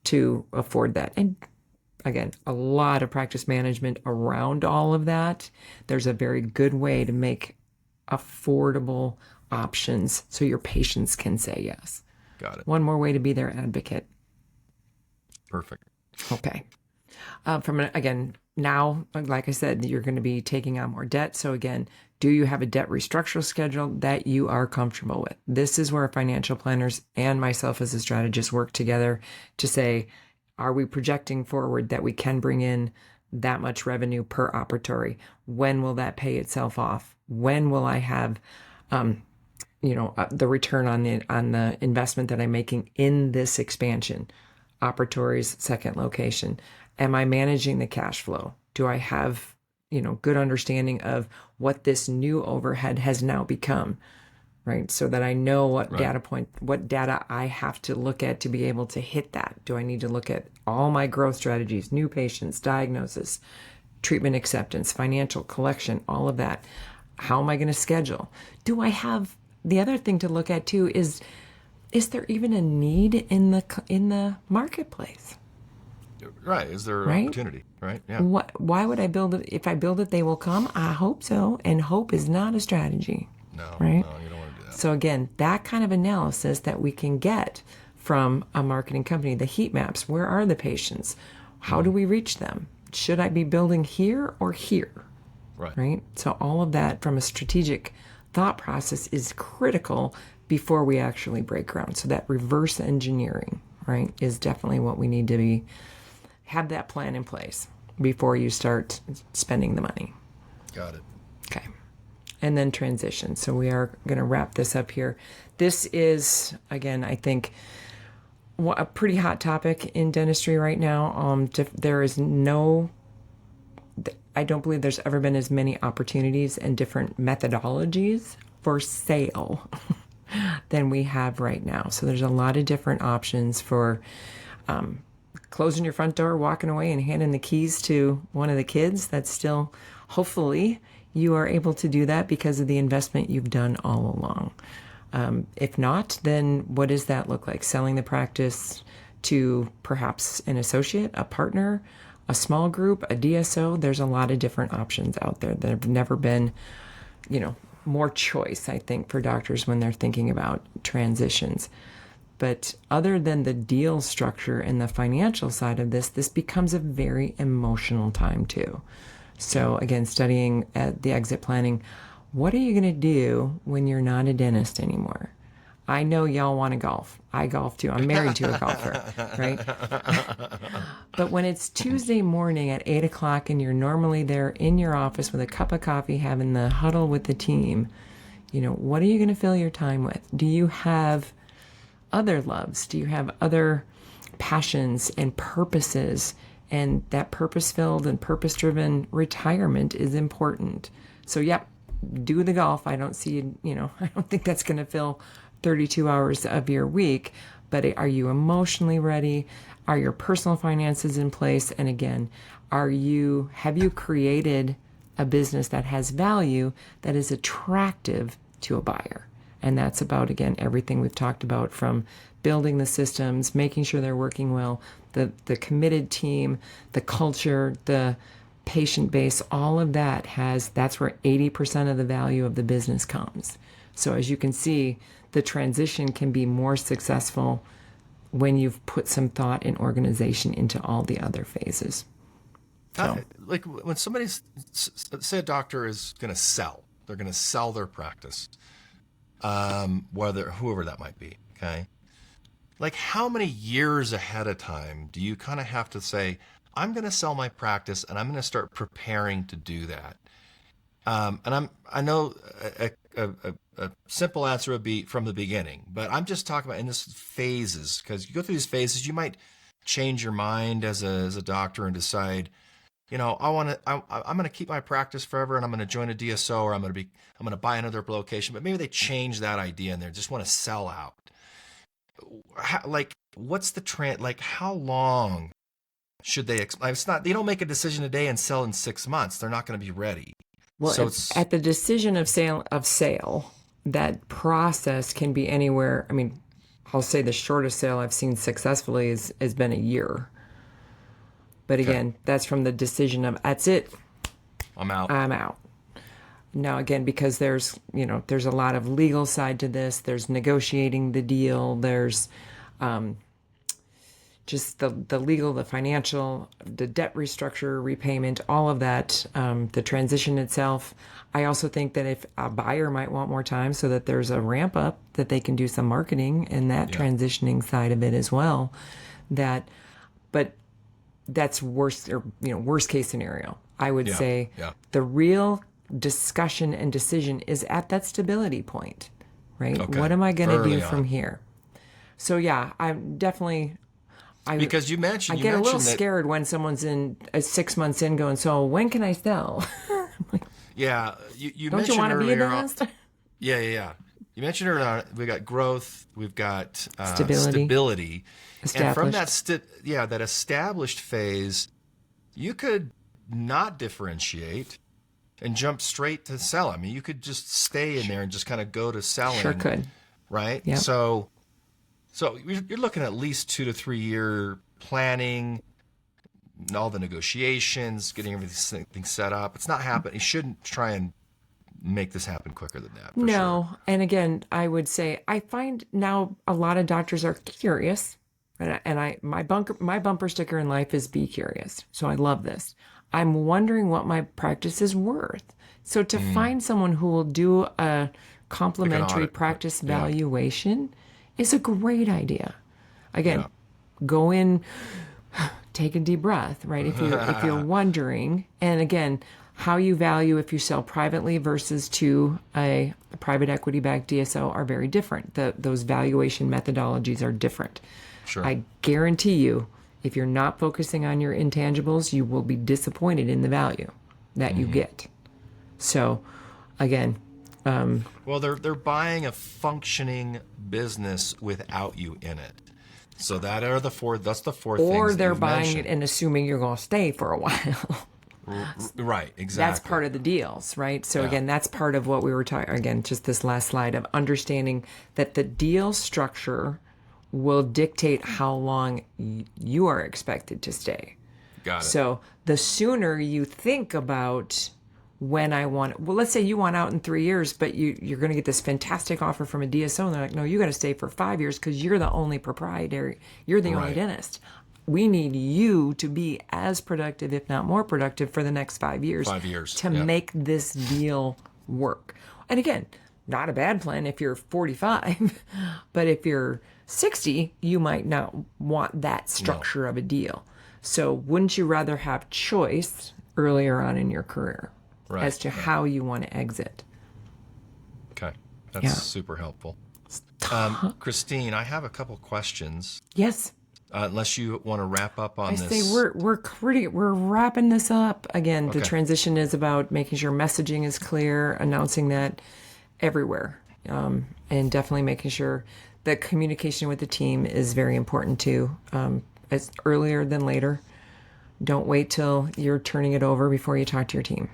to afford that. And again, a lot of practice management around all of that. There's a very good way to make affordable options so your patients can say yes. Got it. One more way to be their advocate. Perfect. Okay. Now, like I said, you're going to be taking on more debt. So again, do you have a debt restructural schedule that you are comfortable with? This is where financial planners and myself as a strategist work together to say, are we projecting forward that we can bring in that much revenue per operatory? When will that pay itself off? When will I have, the return on the investment that I'm making in this expansion? Operatories, second location. Am I managing the cash flow? Do I have, good understanding of what this new overhead has now become, right? So that I know what data I have to look at to be able to hit that. Do I need to look at all my growth strategies, new patients, diagnosis, treatment acceptance, financial collection, all of that? How am I going to schedule? Do I have, the other thing to look at too is there even a need in the marketplace? Right. Is there an opportunity? Right. Yeah. Why would I build it? If I build it, they will come. I hope so. And hope is not a strategy. No, right? No, you don't want to do that. So again, that kind of analysis that we can get from a marketing company, the heat maps, where are the patients? How do we reach them? Should I be building here or here? Right. So all of that from a strategic thought process is critical before we actually break ground. So that reverse engineering, right, is definitely what we need to have that plan in place before you start spending the money. Got it. Okay. and then transition. So we are going to wrap this up here. This is, again, I think, a pretty hot topic in dentistry right now. There is I don't believe there's ever been as many opportunities and different methodologies for sale than we have right now. So there's a lot of different options for closing your front door, walking away, and handing the keys to one of the kids. That's still, hopefully, you are able to do that because of the investment you've done all along. If not, then what does that look like? Selling the practice to perhaps an associate, a partner, a small group, a DSO. There's a lot of different options out there. There have never been, more choice, I think, for doctors when they're thinking about transitions. But other than the deal structure and the financial side of this becomes a very emotional time too. So again, studying at the exit planning, what are you going to do when you're not a dentist anymore? I know y'all want to golf. I golf too. I'm married to a golfer, right? But when it's Tuesday morning at 8 o'clock and you're normally there in your office with a cup of coffee having the huddle with the team, what are you going to fill your time with? Do you have other loves? Do you have other passions and purposes? And that purpose-filled and purpose-driven retirement is important. So, yep, do the golf. I don't see, I don't think that's going to fill 32 hours of your week, but are you emotionally ready? Are your personal finances in place? And again, have you created a business that has value, that is attractive to a buyer? And that's about, again, everything we've talked about, from building the systems, making sure they're working well, the committed team, the culture, the patient base, all of that's where 80% of the value of the business comes. So as you can see, the transition can be more successful when you've put some thought and organization into all the other phases. So. Like when say a doctor is going to sell, they're going to sell their practice, whoever that might be, okay? Like how many years ahead of time do you kind of have to say, I'm going to sell my practice and I'm going to start preparing to do that? And I know a simple answer would be from the beginning, but I'm just talking about in this phases, because you go through these phases, you might change your mind as a doctor and decide, I'm going to keep my practice forever and I'm going to join a DSO, or I'm going to buy another location. But maybe they change that idea and they just want to sell out. What's the trend? Like, how long should they? It's not. They don't make a decision today and sell in 6 months. They're not going to be ready. Well, so at the decision of sale, that process can be anywhere. I mean, I'll say the shortest sale I've seen successfully has been a year. But again, that's from the decision of, that's it. I'm out. Now, again, because there's a lot of legal side to this. There's negotiating the deal. There's just the legal, the financial, the debt restructure, repayment, all of that, the transition itself. I also think that if a buyer might want more time, so that there's a ramp up, that they can do some marketing and that transitioning side of it as well. But that's worst case scenario. I would say the real discussion and decision is at that stability point, right? Okay. What am I going to do from here? So I'm definitely. Because you mentioned, I get a little scared when someone's in 6 months in going, so when can I sell? Yeah, you don't mentioned you want to be a dentist? Yeah. You mentioned earlier we got growth, we've got stability. And from that established phase, you could not differentiate and jump straight to sell. I mean, you could just stay in there and just kind of go to selling. Sure could. Right? Yep. So you're looking at least 2 to 3 year planning, all the negotiations, getting everything set up. It's not happening. You shouldn't try and make this happen quicker than that. No. Sure. And again, I would say I find now a lot of doctors are curious. And my bumper sticker in life is be curious. So I love this. I'm wondering what my practice is worth. So to find someone who will do a complimentary practice valuation is a great idea. Again, go in, take a deep breath, right? If you're wondering, and again, how you value if you sell privately versus to a private equity-backed DSO are very different. Those valuation methodologies are different. Sure. I guarantee you, if you're not focusing on your intangibles, you will be disappointed in the value that you get. So, again, well, they're buying a functioning business without you in it. So that's the four things. Or they're that buying mentioned. it and assuming you're going to stay for a while. Right, exactly. That's part of the deals, right? So again, that's part of what we were talking, again, just this last slide of understanding that the deal structure will dictate how long you are expected to stay. Got it. So the sooner you think about when I want, well, let's say you want out in 3 years, but you're going to get this fantastic offer from a DSO, and they're like, no, you got to stay for 5 years because you're the only proprietary, you're the only dentist. We need you to be as productive, if not more productive, for the next 5 years. 5 years. To make this deal work. And again, not a bad plan if you're 45, but if you're 60, you might not want that structure of a deal. So wouldn't you rather have choice earlier on in your career as to how you want to exit? Okay. That's super helpful. Christine, I have a couple questions. Yes. Unless you want to wrap up on this. I say we're wrapping this up. Again, the transition is about making sure messaging is clear, announcing that everywhere, and definitely making sure that communication with the team is very important too. As earlier than later. Don't wait till you're turning it over before you talk to your team.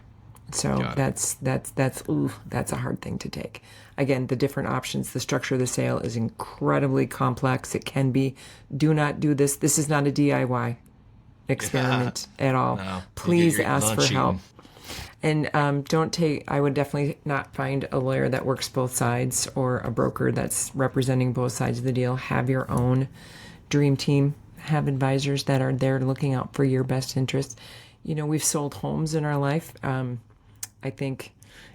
So that's a hard thing to take. Again, the different options, the structure of the sale is incredibly complex. It can be. Do not do this. This is not a DIY experiment at all. No. Please ask for help. And I would definitely not find a lawyer that works both sides or a broker that's representing both sides of the deal. Have your own dream team. Have advisors that are there looking out for your best interests. You know, we've sold homes in our life. I think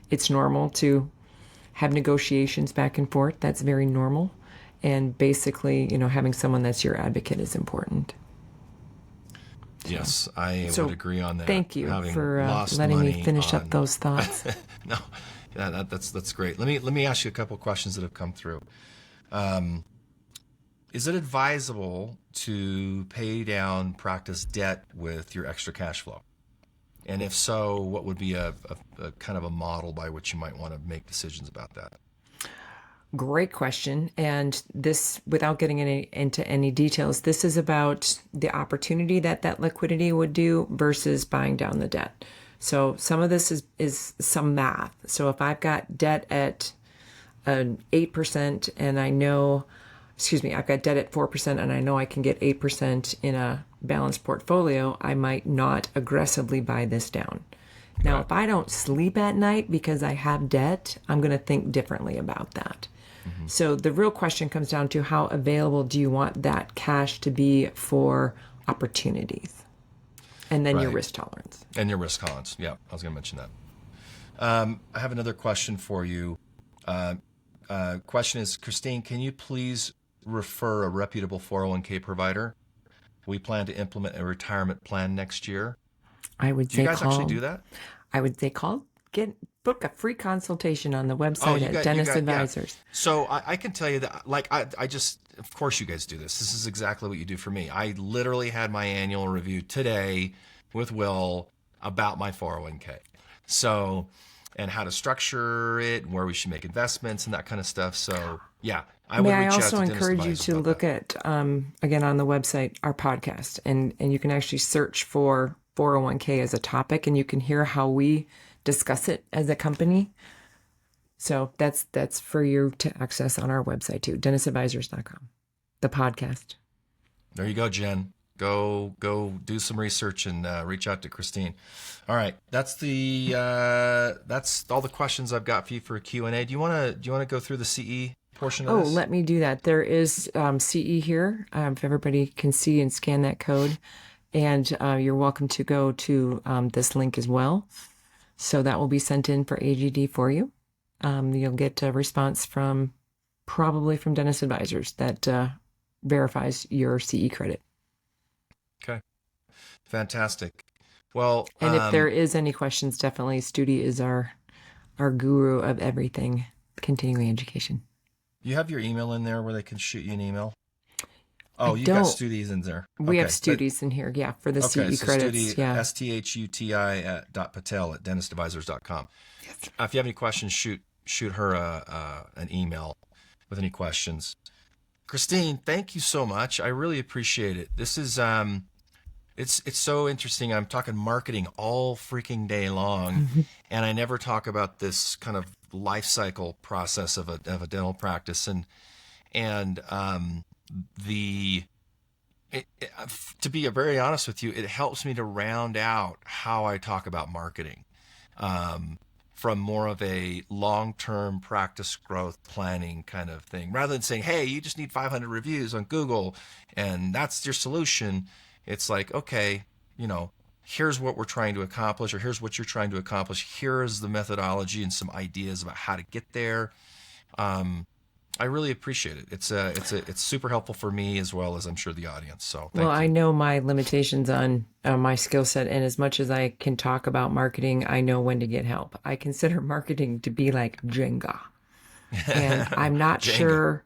it's normal to have negotiations back and forth. That's very normal. And basically, having someone that's your advocate is important. Yes, I would agree on that. Thank you for letting me finish up those thoughts. No, that's great. Let me ask you a couple of questions that have come through. Is it advisable to pay down practice debt with your extra cash flow? And if so, what would be a kind of a model by which you might want to make decisions about that? Great question. And this, without getting into any details, this is about the opportunity that liquidity would do versus buying down the debt. So some of this is some math. So if I've got debt at an 8% and I've got debt at 4% and I know I can get 8% in a balanced portfolio, I might not aggressively buy this down. Now, if I don't sleep at night because I have debt, I'm going to think differently about that. Mm-hmm. So the real question comes down to how available do you want that cash to be for opportunities? And then your risk tolerance. And your risk tolerance. Yeah, I was going to mention that. I have another question for you. Question is, Christine, can you please refer a reputable 401k provider? We plan to implement a retirement plan next year. I would say do you guys actually do that? I would say book a free consultation on the website at Dentist Advisors. Yeah. So I can tell you that, I just, of course you guys do this. This is exactly what you do for me. I literally had my annual review today with Will about my 401k. So, and how to structure it and where we should make investments and that kind of stuff. So yeah, I would reach out to Dentist Advisors. May I also encourage you to look at, again, on the website, our podcast, and you can actually search for 401k as a topic, and you can hear how we discuss it as a company. So that's for you to access on our website too, dentistadvisors.com, the podcast. There you go, Jen. Go do some research and reach out to Christine. All right, that's all the questions I've got for you for a Q&A. Do you want to go through the CE portion of this? Oh, let me do that. There is CE here. If everybody can see and scan that code, and you're welcome to go to this link as well. So that will be sent in for AGD for you. You'll get a response probably from Dentist Advisors that verifies your CE credit. Okay, fantastic. Well, and if there is any questions, definitely Studi is our guru of everything continuing education. You have your email in there where they can shoot you an email? Oh, you got Studies in there. We have Studies in here, yeah, for the CE credits. Studi, yeah. STHUTI@patel@dentistadvisors.com. If you have any questions, shoot her an email with any questions. Christine, thank you so much. I really appreciate it. This is it's so interesting. I'm talking marketing all freaking day long, and I never talk about this kind of life cycle process of a dental practice, and to be very honest with you, it helps me to round out how I talk about marketing from more of a long-term practice growth planning kind of thing, rather than saying, hey, you just need 500 reviews on Google and that's your solution. It's like, okay, here's what we're trying to accomplish, or here's what you're trying to accomplish. Here is the methodology and some ideas about how to get there. I really appreciate it. It's super helpful for me as well as I'm sure the audience. So thank you. I know my limitations on my skill set, and as much as I can talk about marketing, I know when to get help. I consider marketing to be like Jenga, and I'm not sure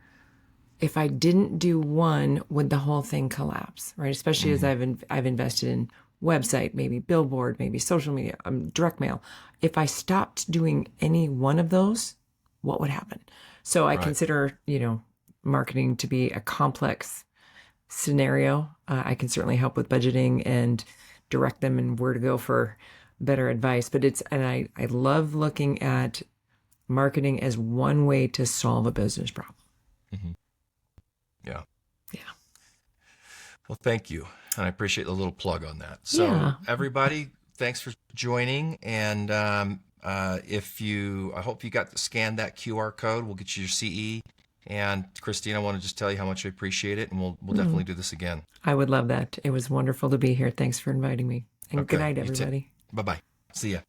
if I didn't do one, would the whole thing collapse, right? Especially as I've invested in website, maybe billboard, maybe social media, direct mail. If I stopped doing any one of those, what would happen? So I consider, marketing to be a complex scenario. I can certainly help with budgeting and direct them and where to go for better advice. But I love looking at marketing as one way to solve a business problem. Mm-hmm. Yeah. Yeah. Well, thank you. And I appreciate the little plug on that. So everybody, thanks for joining. And I hope you got to scan that QR code. We'll get you your CE. And Christine, I want to just tell you how much I appreciate it, and we'll definitely do this again. I would love that. It was wonderful to be here. Thanks for inviting me. And good night, everybody. Bye-bye. See ya.